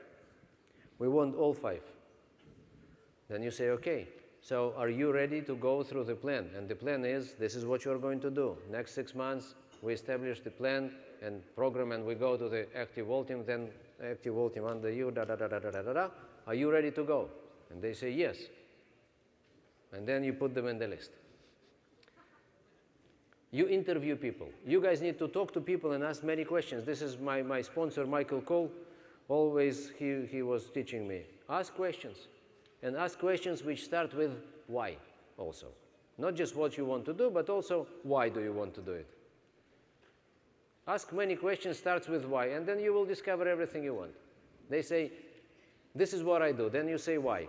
We want all 5. Then you say, okay, so are you ready to go through the plan? And the plan is, this is what you're going to do. Next 6 months, we establish the plan and program, and we go to the Active Vault team, then Active Vault team under you, da-da-da-da-da-da-da. Are you ready to go? And they say yes. And then you put them in the list. You interview people. You guys need to talk to people and ask many questions. This is my sponsor, Michael Cole. Always he was teaching me. Ask questions. And ask questions which start with why also. Not just what you want to do, but also why do you want to do it. Ask many questions, starts with why, and then you will discover everything you want. They say, this is what I do. Then you say why.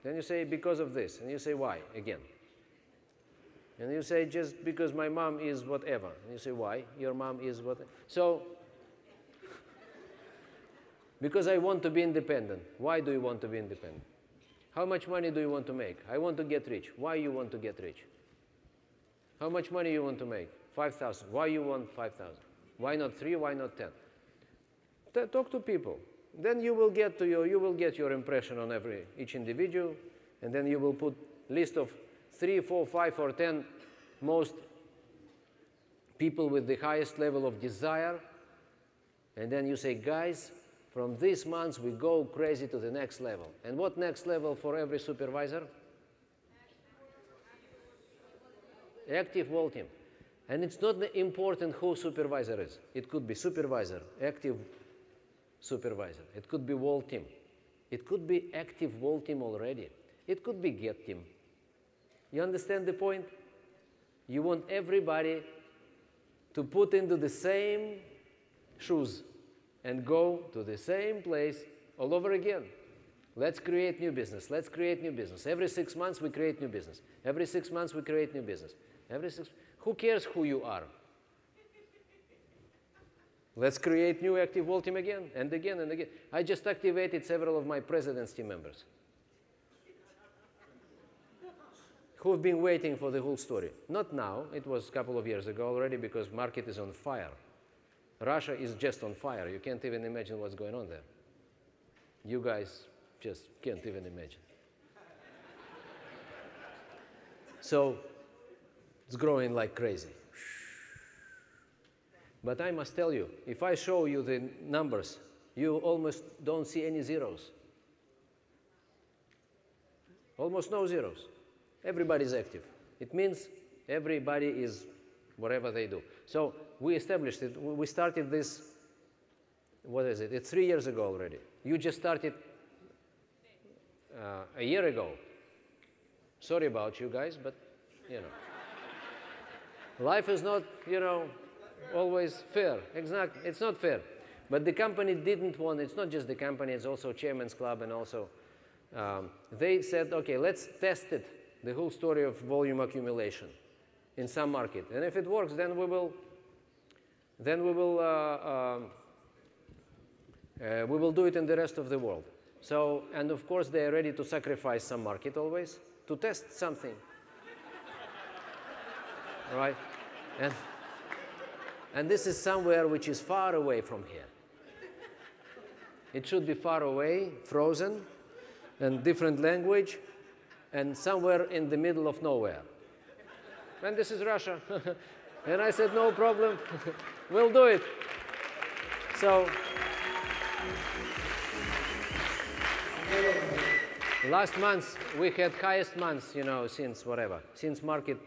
Then you say because of this. And you say why again. And you say just because my mom is whatever. And you say why? Your mom is what? So, because I want to be independent. Why do you want to be independent? How much money do you want to make? I want to get rich. Why you want to get rich? How much money you want to make? 5,000. Why you want 5,000? Why not 3? Why not 10? Talk to people. Then you will get your impression on each individual, and then you will put list of 3, 4, 5, or 10 most people with the highest level of desire, and then you say, guys, from this month we go crazy to the next level. And what next level for every supervisor? Active whole team. And it's not important who supervisor is. It could be supervisor, active supervisor. It could be whole team. It could be active whole team already. It could be get team. You understand the point? You want everybody to put into the same shoes and go to the same place all over again. Let's create new business. Let's create new business. Every 6 months we create new business. Every 6 months we create new business. Who cares who you are? Let's create new active whole team again and again and again. I just activated several of my president's team members who've been waiting for the whole story. Not now, it was a couple of years ago already, because market is on fire. Russia is just on fire. You can't even imagine what's going on there. You guys just can't even imagine. So it's growing like crazy. But I must tell you, if I show you the numbers, you almost don't see any zeros. Almost no zeros. Everybody's active. It means everybody is whatever they do. So we established it. We started this, what is it? It's 3 years ago already. You just started a year ago. Sorry about you guys, but, you know. Life is not, you know, always fair. Exactly. It's not fair. But the company didn't want, it's not just the company, it's also Chairman's Club, and also they said, okay, let's test it, the whole story of volume accumulation in some market. And if it works, then we will do it in the rest of the world. So, and of course, they are ready to sacrifice some market always to test something. Right? And this is somewhere which is far away from here. It should be far away, frozen, and different language, and somewhere in the middle of nowhere. And this is Russia. And I said, no problem, we'll do it. So, last month, we had highest months, you know, since whatever, since market.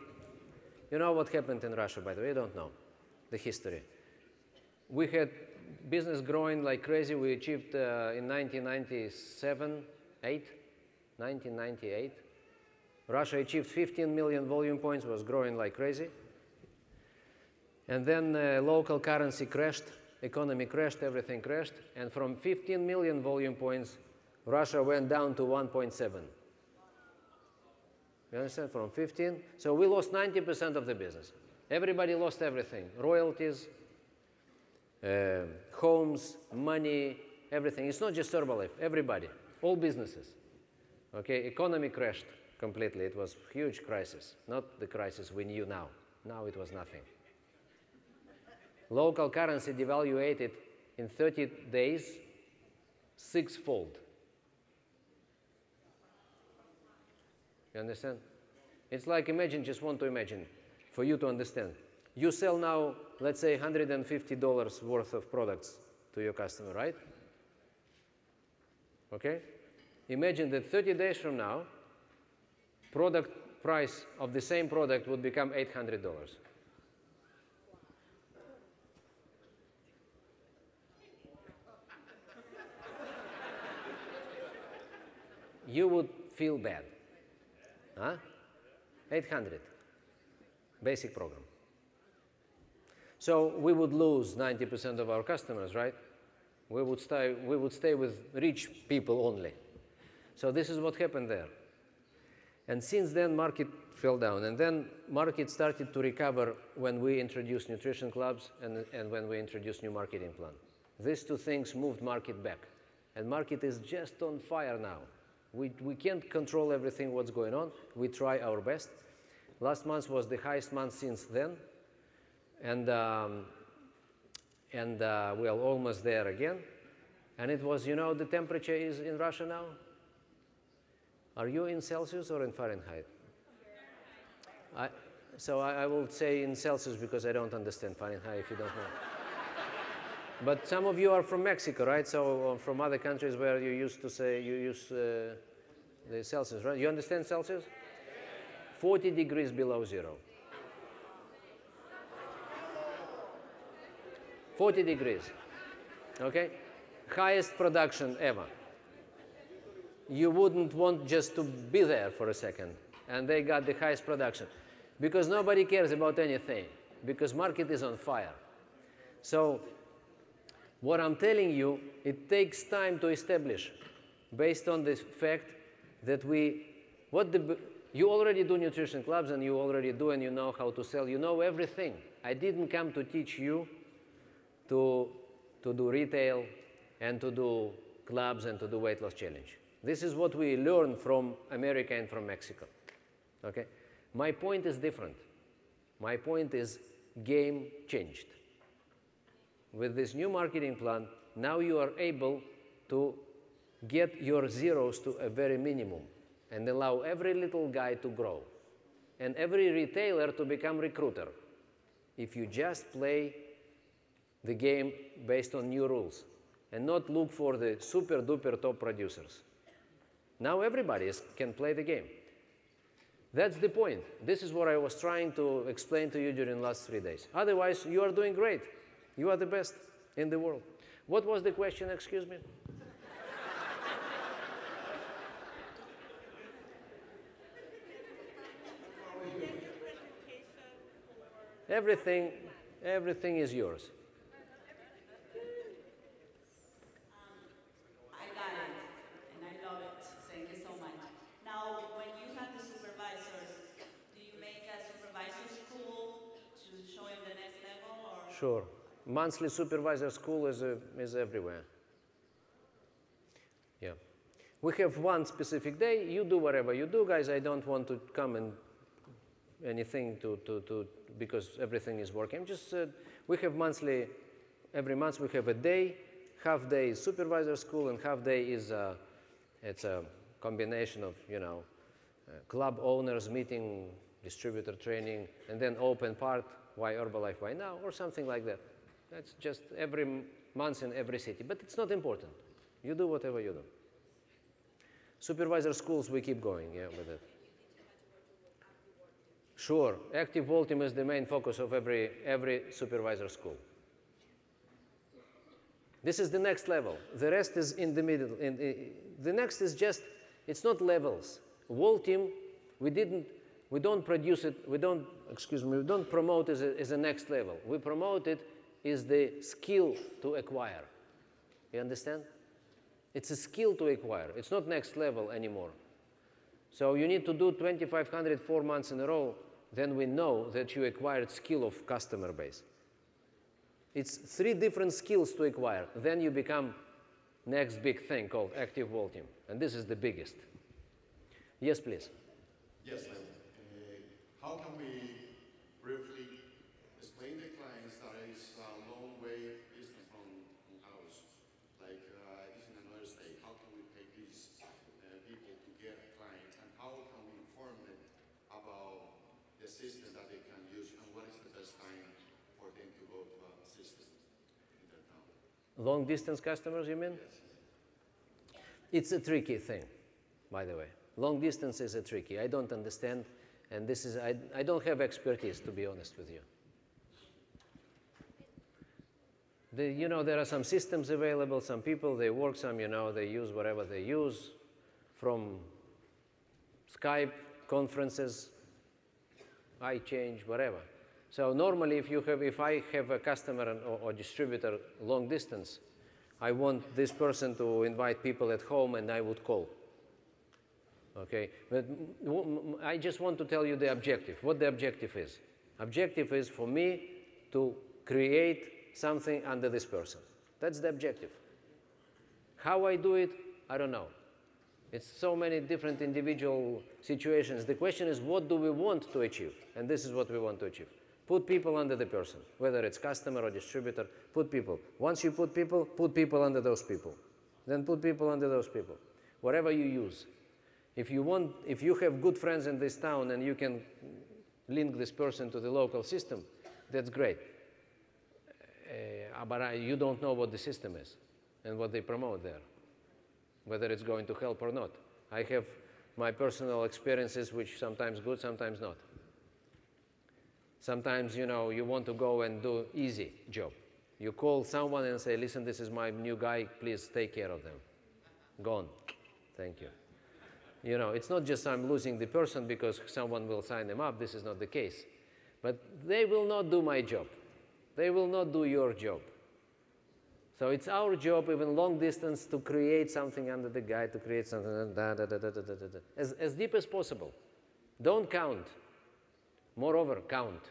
You know what happened in Russia, by the way? You don't know the history. We had business growing like crazy. We achieved in 1998, Russia achieved 15 million volume points, was growing like crazy. And then local currency crashed, economy crashed, everything crashed. And from 15 million volume points, Russia went down to 1.7. You understand? From 15. So we lost 90% of the business. Everybody lost everything. Royalties, homes, money, everything. It's not just Herbalife, everybody, all businesses. Okay, economy crashed completely. It was a huge crisis, not the crisis we knew now. Now it was nothing. Local currency devaluated in 30 days, 6-fold. You understand? It's like, imagine, just want to imagine, for you to understand. You sell now, let's say, $150 worth of products to your customer, right? Okay? Imagine that 30 days from now, product price of the same product would become $800. You would feel bad. Huh? 800. Basic program. So we would lose 90% of our customers, right? We would stay with rich people only. So this is what happened there. And since then, market fell down. And then market started to recover when we introduced nutrition clubs and when we introduced new marketing plan. These two things moved market back. And market is just on fire now. We can't control everything what's going on. We try our best. Last month was the highest month since then. And we're almost there again. And it was, you know, the temperature is in Russia now? Are you in Celsius or in Fahrenheit? So I will say in Celsius because I don't understand Fahrenheit if you don't know. But some of you are from Mexico, right? So from other countries where you used to say, you use the Celsius, right? You understand Celsius? 40 degrees below zero. 40 degrees, okay? Highest production ever. You wouldn't want just to be there for a second. And they got the highest production. Because nobody cares about anything. Because market is on fire. So what I'm telling you, it takes time to establish based on the fact that you already do nutrition clubs and you already do and you know how to sell. You know everything. I didn't come to teach you to do retail and to do clubs and to do weight loss challenge. This is what we learned from America and from Mexico, okay? My point is different. My point is game changed. With this new marketing plan, now you are able to get your zeros to a very minimum and allow every little guy to grow and every retailer to become recruiter if you just play the game based on new rules and not look for the super duper top producers. Now everybody can play the game. That's the point. This is what I was trying to explain to you during the last 3 days. Otherwise, you are doing great. You are the best in the world. What was the question, excuse me? Everything is yours. I got it, and I love it. Thank you so much. Now, when you have the supervisors, do you make a supervisor school to show them the next level, or? Sure. Monthly supervisor school is everywhere. Yeah. We have one specific day. You do whatever you do, guys. I don't want to come and anything because everything is working. Just we have monthly. Every month we have a day. Half day is supervisor school, and half day is it's a combination of club owners meeting, distributor training, and then open part. Why Herbalife? Why now? Or something like that. That's just every month in every city, but it's not important. You do whatever you do. Supervisor schools, we keep going, yeah, with it. Sure, active wall team is the main focus of every supervisor school. This is the next level. The rest is in the middle. The next is just, it's not levels. Wall team, we don't produce it, we don't promote it as a next level. We promote it is the skill to acquire. You understand? It's a skill to acquire. It's not next level anymore. So you need to do 2,500 4 months in a row, then we know that you acquired skill of customer base. It's 3 different skills to acquire. Then you become next big thing called active wall team. And this is the biggest. Yes, please. Yes, ma'am. How can we briefly explain to clients that it's a long way distance from house? Like it's in another state. How can we pay these people to get clients? And how can we inform them about the system that they can use? And what is the best time for them to go to a system in their town? Long distance customers, you mean? Yes. It's a tricky thing, by the way. Long distance is a tricky. I don't understand, and this is, I don't have expertise, to be honest with you. There are some systems available, some people, they work some, they use whatever they use, from Skype, conferences, iChange, whatever. So normally if I have a customer or distributor long distance, I want this person to invite people at home and I would call. Okay, but I just want to tell you the objective, what the objective is. Objective is for me to create something under this person. That's the objective. How I do it, I don't know. It's so many different individual situations. The question is, what do we want to achieve? And this is what we want to achieve. Put people under the person, whether it's customer or distributor, put people. Once you put people under those people. Then put people under those people, whatever you use. If you have good friends in this town and you can link this person to the local system, that's great. But you don't know what the system is and what they promote there, whether it's going to help or not. I have my personal experiences, which sometimes good, sometimes not. Sometimes, you know, you want to go and do easy job. You call someone and say, listen, this is my new guy, please take care of them. Gone. Thank you. You know, it's not just I'm losing the person because someone will sign them up. This is not the case. But they will not do my job. They will not do your job. So it's our job, even long distance, to create something under the guy, to create something, as deep as possible. Don't count. Moreover, count.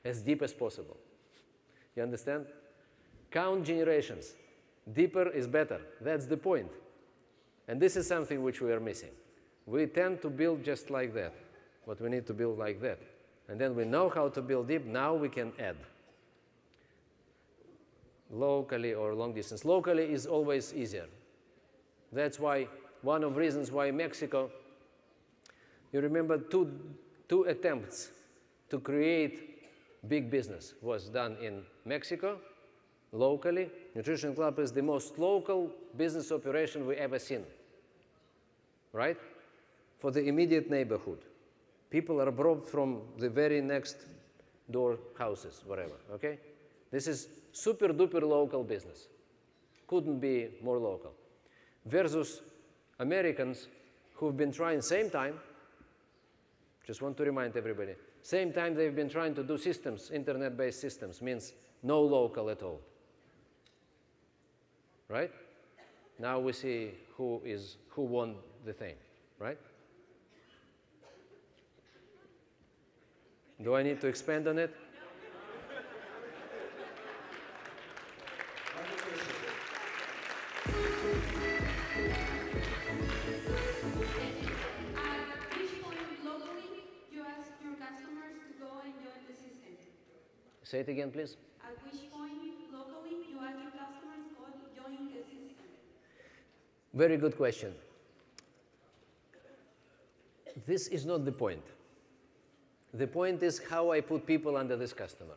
As deep as possible. You understand? Count generations. Deeper is better. That's the point. And this is something which we are missing. We tend to build just like that, but we need to build like that. And then we know how to build deep, now we can add. Locally or long distance. Locally is always easier. That's why, one of the reasons why Mexico, you remember two attempts to create big business was done in Mexico, locally. Nutrition Club is the most local business operation we ever seen, right? For the immediate neighborhood. People are brought from the very next door houses, whatever, okay? This is super duper local business. Couldn't be more local. Versus Americans who've been trying same time, just want to remind everybody, same time they've been trying to do systems, internet-based systems, means no local at all. Right? Now we see who won the thing, right? Do I need to expand on it? At which point locally you ask your customers to go and join the system? Say it again, please. At which point locally you ask your customers to go and join the system? Very good question. This is not the point. The point is how I put people under this customer.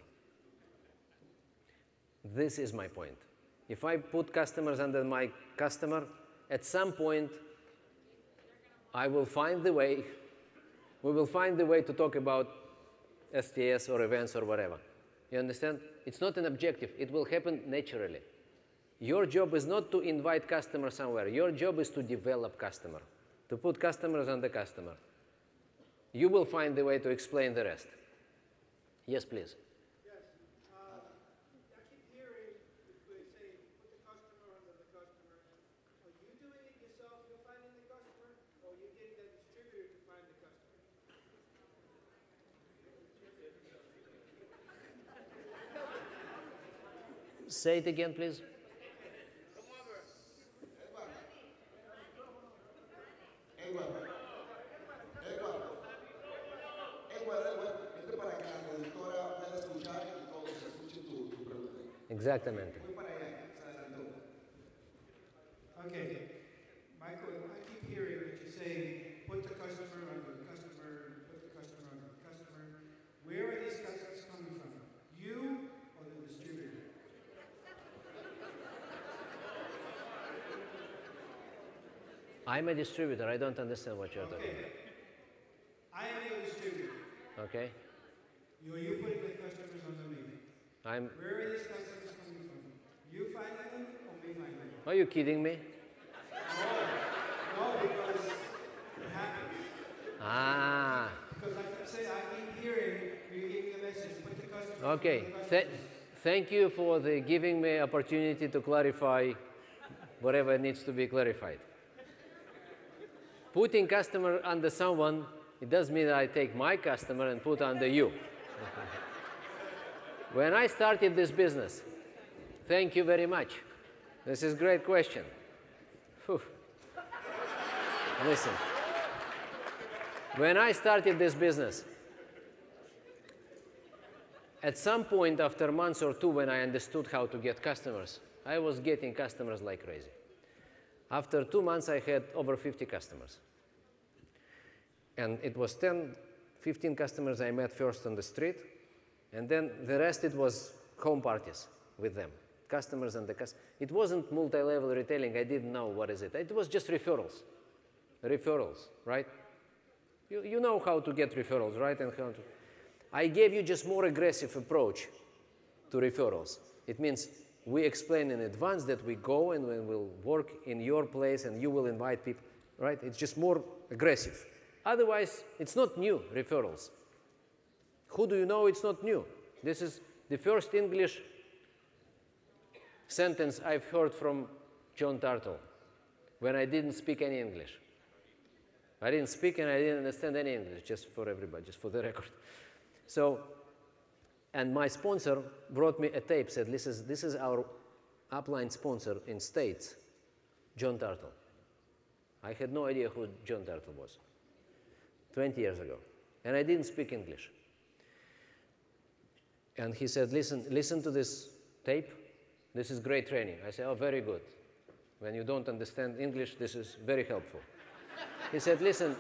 This is my point. If I put customers under my customer, at some point, I will find the way, we will find the way to talk about STS or events or whatever. You understand? It's not an objective. It will happen naturally. Your job is not to invite customers somewhere. Your job is to develop customer, to put customers under customer. You will find the way to explain the rest. Yes, please. Yes. I keep hearing if we say put the customer under the customer. Are you doing it yourself, you're finding the customer, or are you getting the distributor to find the customer? Say it again, please. Exactamente. Okay. Michael, I keep hearing that you say put the customer under the customer, put the customer under the customer. Where are these customers coming from? You or the distributor? I'm a distributor. I don't understand what you're talking about. I am your distributor. Okay? Are you putting the customers under me? Where are these customers coming from? You finding them or me finding them? Are you kidding me? No, because it happens. Ah. Because like I say, I keep hearing you giving the message, put the customers Okay. under the customers. Thank you for giving me opportunity to clarify whatever needs to be clarified. Putting customer under someone, it doesn't mean that I take my customer and put under you. When I started this business, thank you very much. This is a great question. Whew. Listen, when I started this business, at some point after a month or two when I understood how to get customers, I was getting customers like crazy. After 2 months, I had over 50 customers. And it was 10, 15 customers I met first on the street, and then the rest it was home parties with them, customers and the customers. It wasn't multi-level retailing. I didn't know what is it. It was just referrals. Referrals, right? You know how to get referrals, right? And how to. I gave you just more aggressive approach to referrals. It means we explain in advance that we go and we will work in your place and you will invite people, right? It's just more aggressive. Otherwise, it's not new, referrals. Who do you know? It's not new. This is the first English sentence I've heard from John Turtle when I didn't speak any English. I didn't speak and I didn't understand any English, just for everybody, just for the record. So, and my sponsor brought me a tape, said, this is our upline sponsor in States, John Turtle. I had no idea who John Turtle was 20 years ago. And I didn't speak English. And he said, listen to this tape. This is great training. I said, oh, very good. When you don't understand English, this is very helpful. He said, listen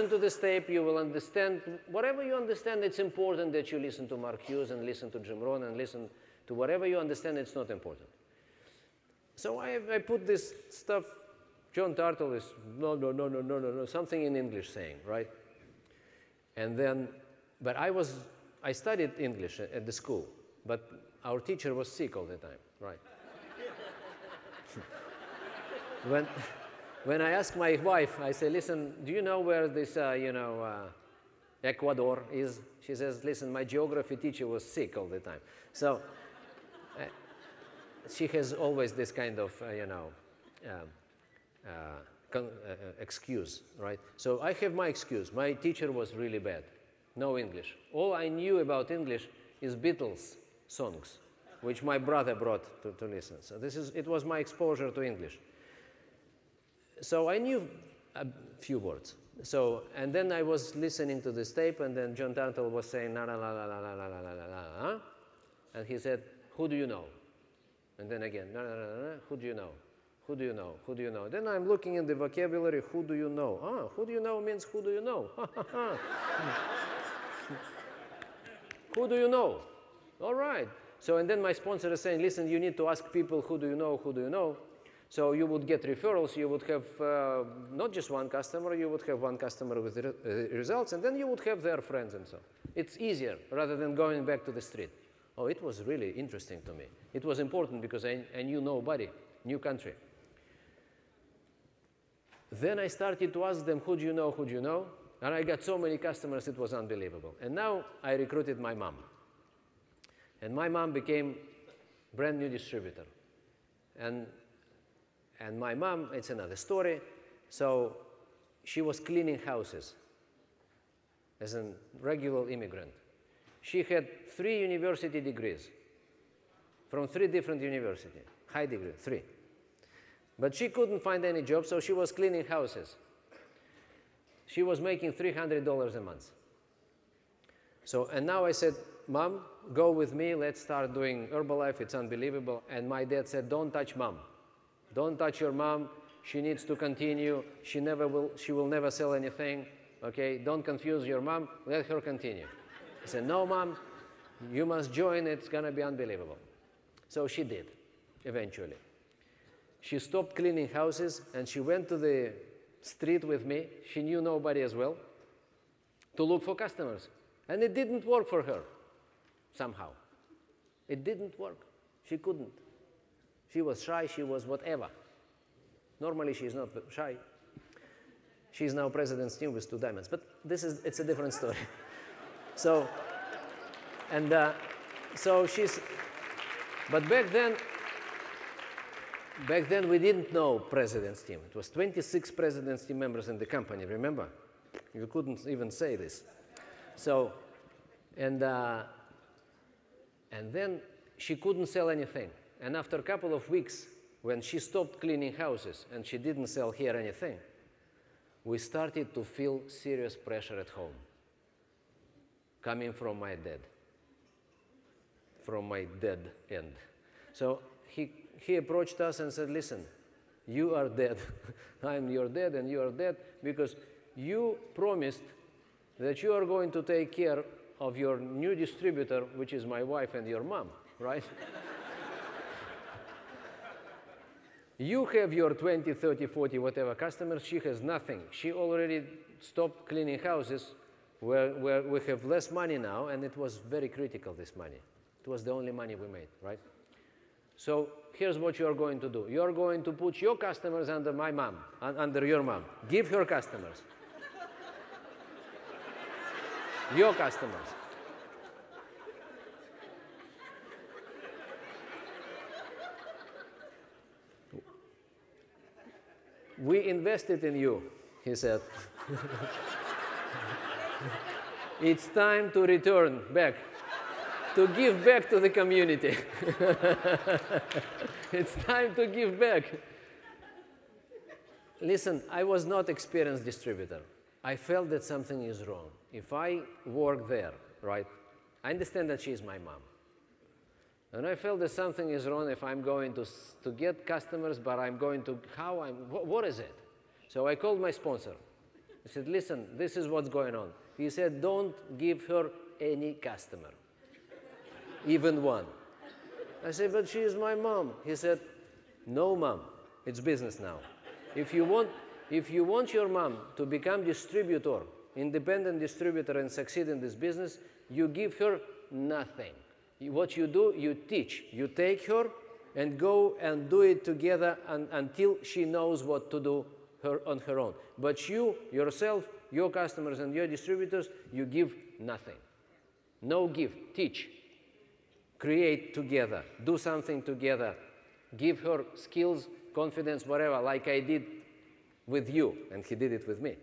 to this tape, you will understand. Whatever you understand, it's important that you listen to Mark Hughes and listen to Jim Rohn and listen to whatever you understand, it's not important. So I put this stuff, John Turtle is no, something in English saying, right? And then, but I studied English at the school, but our teacher was sick all the time, right? When I asked my wife, I said, listen, do you know where this, Ecuador is? She says, listen, my geography teacher was sick all the time. So she has always this kind of, excuse, right? So I have my excuse. My teacher was really bad. No English. All I knew about English is Beatles songs, which my brother brought to listen. So it was my exposure to English. So I knew a few words. So, and then I was listening to this tape, and then John Turtle was saying, la la la la la la la la la la la, and he said, who do you know? And then again, la la la la, who do you know? Who do you know? Who do you know? Then I'm looking in the vocabulary, who do you know? Ah, who do you know means who do you know? Who do you know? All right. So, and then my sponsor is saying, listen, you need to ask people, who do you know, who do you know? So you would get referrals, you would have not just one customer, you would have one customer with results, and then you would have their friends and so on. It's easier rather than going back to the street. Oh, it was really interesting to me. It was important because I knew nobody, new country. Then I started to ask them, who do you know, who do you know? And I got so many customers, it was unbelievable. And now I recruited my mom. And my mom became brand new distributor. And my mom, it's another story. So she was cleaning houses as a regular immigrant. She had 3 university degrees from 3 different universities, high degree, 3. But she couldn't find any job, so she was cleaning houses. She was making $300 a month. So, and now I said, Mom, go with me, let's start doing Herbalife, it's unbelievable. And my dad said, don't touch Mom. Don't touch your mom, she needs to continue, she will never sell anything, okay? Don't confuse your mom, let her continue. I said, no, Mom, you must join, it's gonna be unbelievable. So she did, eventually. She stopped cleaning houses and she went to the street with me, she knew nobody as well, to look for customers. And it didn't work for her, somehow. It didn't work, she couldn't. She was shy, she was whatever. Normally she's not shy. She's now president's team with 2 diamonds, but it's a different story. So, and so but back then we didn't know president's team. It was 26 president's team members in the company, remember? You couldn't even say this. So, and then she couldn't sell anything. And after a couple of weeks, when she stopped cleaning houses and she didn't sell here anything, we started to feel serious pressure at home coming from my dad. from my dead end. So he approached us and said, listen, you are dead. I'm your dead and you are dead because you promised that you are going to take care of your new distributor, which is my wife and your mom, right? You have your 20, 30, 40, whatever customers. She has nothing. She already stopped cleaning houses where we have less money now, and it was very critical, this money. It was the only money we made, right? So here's what you are going to do. You are going to put your customers under my mom, under your mom. Give her customers. Your customers. We invested in you, he said. It's time to return back, to give back to the community. It's time to give back. Listen, I was not experienced distributor. I felt that something is wrong. If I work there, right, I understand that she is my mom. And I felt that something is wrong if I'm going to get customers, but I'm going to, what is it? So I called my sponsor. I said, listen, this is what's going on. He said, don't give her any customer, even one. I said, but she is my mom. He said, no, mom, it's business now. If you want your mom to become distributor, independent distributor and succeed in this business, you give her nothing. What you do, you teach. You take her and go and do it together until she knows what to do on her own. But you, yourself, your customers and your distributors, you give nothing. No give. Teach. Create together. Do something together. Give her skills, confidence, whatever, like I did with you, and he did it with me.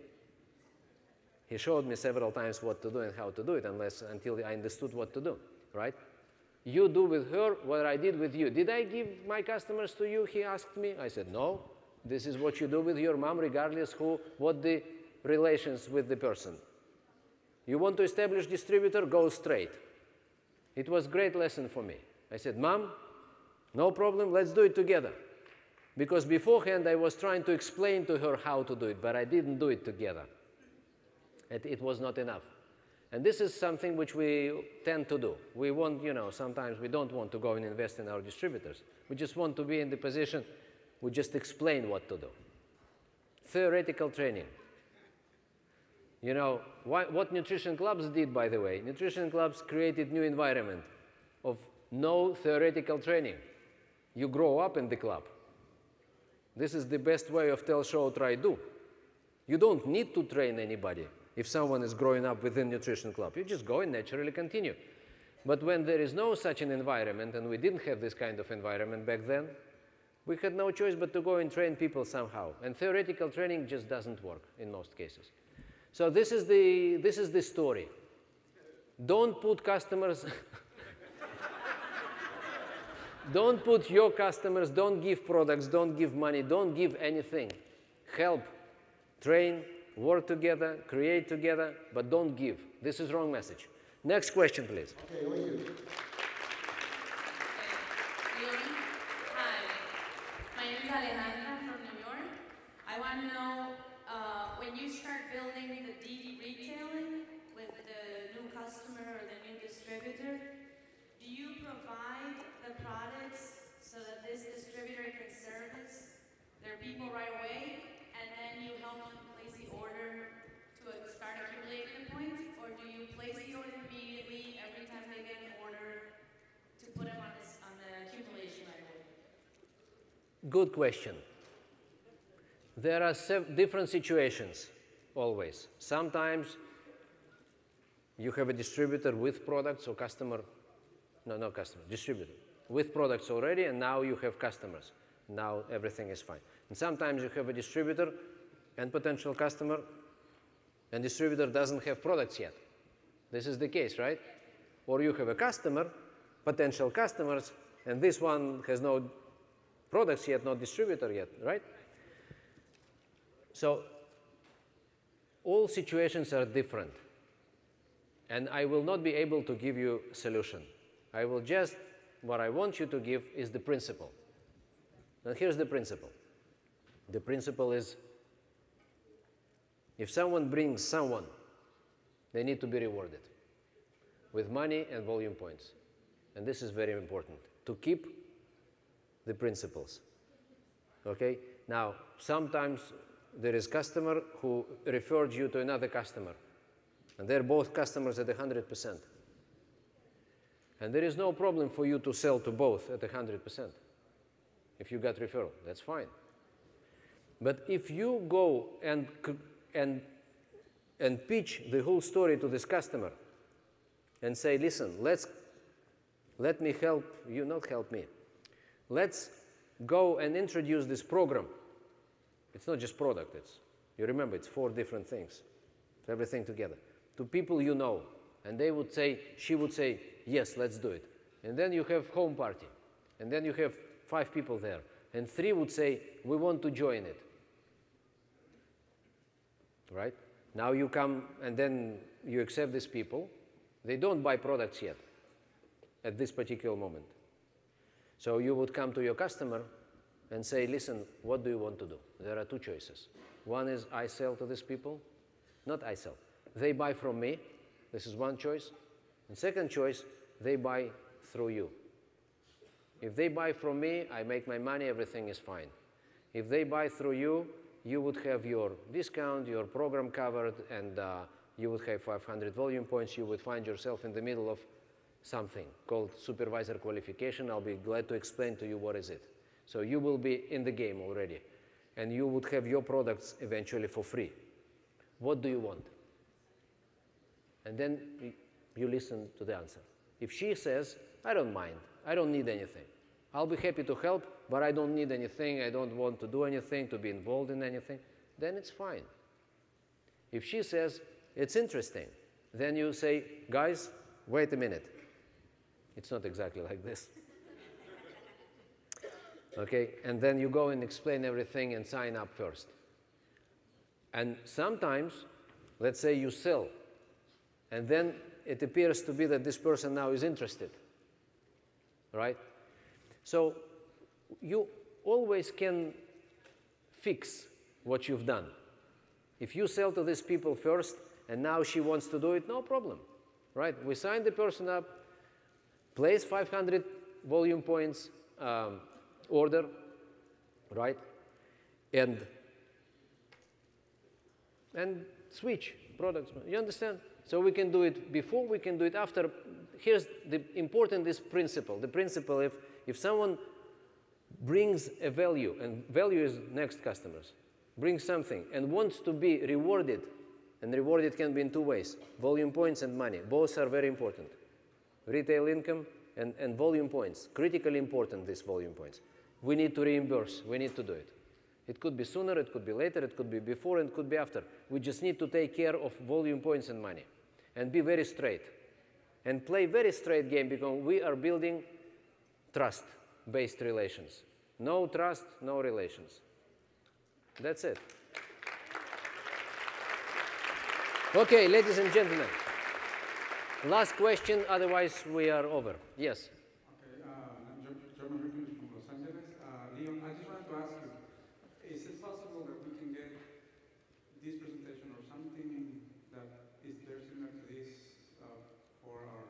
He showed me several times what to do and how to do it until I understood what to do, right? You do with her what I did with you. Did I give my customers to you? He asked me. I said, no. This is what you do with your mom, regardless what the relations with the person. You want to establish distributor? Go straight. It was a great lesson for me. I said, Mom, no problem, let's do it together. Because beforehand I was trying to explain to her how to do it, but I didn't do it together. It was not enough. And this is something which we tend to do. We want, sometimes we don't want to go and invest in our distributors. We just want to be in the position, we just explain what to do. Theoretical training. What nutrition clubs did, by the way, nutrition clubs created new environment of no theoretical training. You grow up in the club. This is the best way of tell, show, try, do. You don't need to train anybody if someone is growing up within nutrition club. You just go and naturally continue. But when there is no such an environment, and we didn't have this kind of environment back then, we had no choice but to go and train people somehow. And theoretical training just doesn't work in most cases. So this is the story. Don't put customers, don't put your customers, don't give products, don't give money, don't give anything. Help, train, work together, create together, but don't give. This is wrong message. Next question, please. Okay, over here. Hi, my name is Alejandra from New York. I want to know, when you start building the retailing with the new customer or the new distributor, do you provide the products so that this distributor can service their people right away, and then you help them place the order to start accumulating the points, or do you place the order immediately every time they get an order to put them on the accumulation right away? Good question. There are different situations, always. Sometimes you have a distributor with products or distributor with products already, and now you have customers. Now everything is fine. And sometimes you have a distributor and potential customer, and distributor doesn't have products yet. This is the case, right? Or you have a customer, potential customers, and this one has no products yet, no distributor yet, right? So all situations are different, and I will not be able to give you a solution. I will just, what I want you to give is the principle. Now here's the principle. The principle is, if someone brings someone, they need to be rewarded with money and volume points. And this is very important, to keep the principles. Okay? Now, sometimes there is customer who referred you to another customer, and they're both customers at 100%. And there is no problem for you to sell to both at 100%. If you got referral, that's fine. But if you go and pitch the whole story to this customer and say, listen, let me help you, not help me. Let's go and introduce this program. It's not just product, you remember, it's 4 different things, everything together, to people you know. And they would say, she would say, yes, let's do it. And then you have home party. And then you have 5 people there. And 3 would say, we want to join it. Right? Now you come and then you accept these people. They don't buy products yet at this particular moment. So you would come to your customer and say, listen, what do you want to do? There are 2 choices. One is I sell to these people. Not I sell. They buy from me. This is one choice. And second choice, they buy through you. If they buy from me, I make my money, everything is fine. If they buy through you, you would have your discount, your program covered, and you would have 500 volume points. You would find yourself in the middle of something called supervisor qualification. I'll be glad to explain to you what is it. So you will be in the game already, and you would have your products eventually for free. What do you want? And then you listen to the answer. If she says, I don't mind, I don't need anything, I'll be happy to help, but I don't need anything, I don't want to do anything, to be involved in anything, then it's fine. If she says, it's interesting, then you say, guys, wait a minute. It's not exactly like this. Okay, and then you go and explain everything and sign up first. And sometimes, let's say you sell, and then it appears to be that this person now is interested, right? So you always can fix what you've done. If you sell to these people first, and now she wants to do it, no problem, right? We sign the person up, place 500 volume points order, right? And switch products. You understand? So we can do it before, we can do it after. Here's the important is principle. The principle, if someone brings a value, and value is next customers, brings something and wants to be rewarded, and rewarded can be in 2 ways, volume points and money. Both are very important. Retail income and volume points, critically important, these volume points. We need to reimburse, we need to do it. It could be sooner, it could be later, it could be before, and it could be after. We just need to take care of volume points and money and be very straight and play very straight game, because we are building trust-based relations. No trust, no relations. That's it. Okay, ladies and gentlemen. Last question, otherwise we are over. Yes? Okay, I'm German Hurricane from Los Angeles. Leon, I just wanted to ask you, is it possible that we can get this presentation or something that is very similar to this for our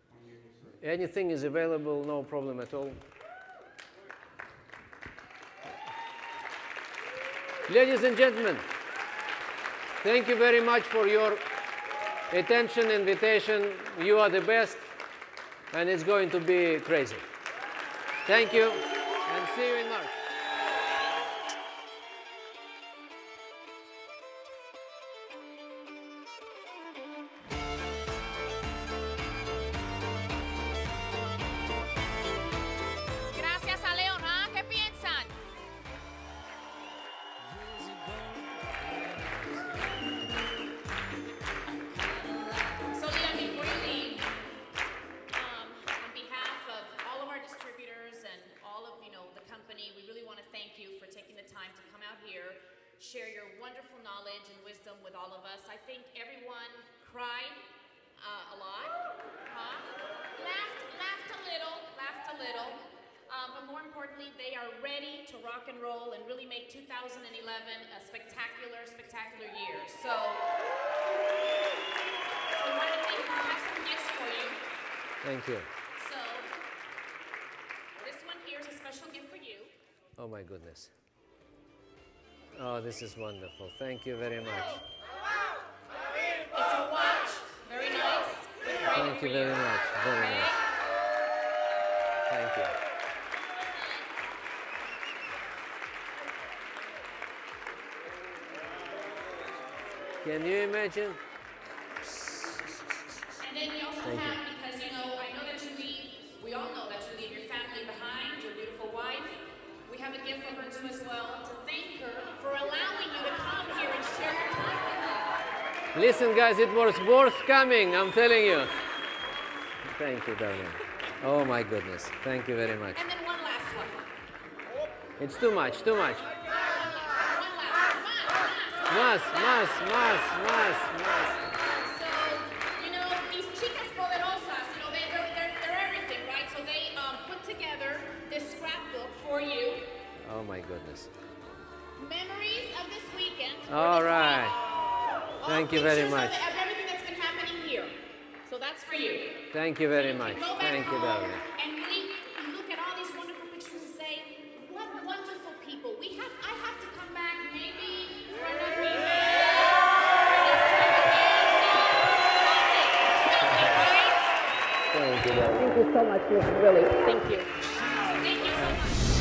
own users? Anything is available, no problem at all. Ladies and gentlemen, thank you very much for your attention, invitation. You are the best, and it's going to be crazy. Thank you, and see you in March. Gracias a Leon, ¿ah? ¿Qué piensan? So Leon, before you leave, on behalf of all of our distributors and all of the company, we really you they are ready to rock and roll and really make 2011 a spectacular, spectacular year. So we want to thank you. I have some gifts for you. Thank you. So this one here is a special gift for you. Oh my goodness. Oh, this is wonderful. Thank you very much. It's a watch. Very nice. Thank you very much. Very much. Thank you. Can you imagine? And then we also have, because you know, I know that you leave, we all know that you leave your family behind, your beautiful wife. We have a gift for her too as well, to thank her for allowing you to come here and share your time with us. Listen, guys, it was worth coming, I'm telling you. Thank you, darling. Oh my goodness. Thank you very much. And then one last one. It's too much, too much. One last. Más. So, you know, these chicas poderosas, you know, they're everything, right? So they put together this scrapbook for you. Oh my goodness. Memories of this weekend. All right. Thank you very much. Of everything that's been happening here. So that's for you. Thank you very So much. can go back Thank you, home darling. And really look at all these wonderful pictures and say, what wonderful people. I have to come back maybe for another event. Thank you, darling. Thank you so much, really. Thank you. Thank you so much.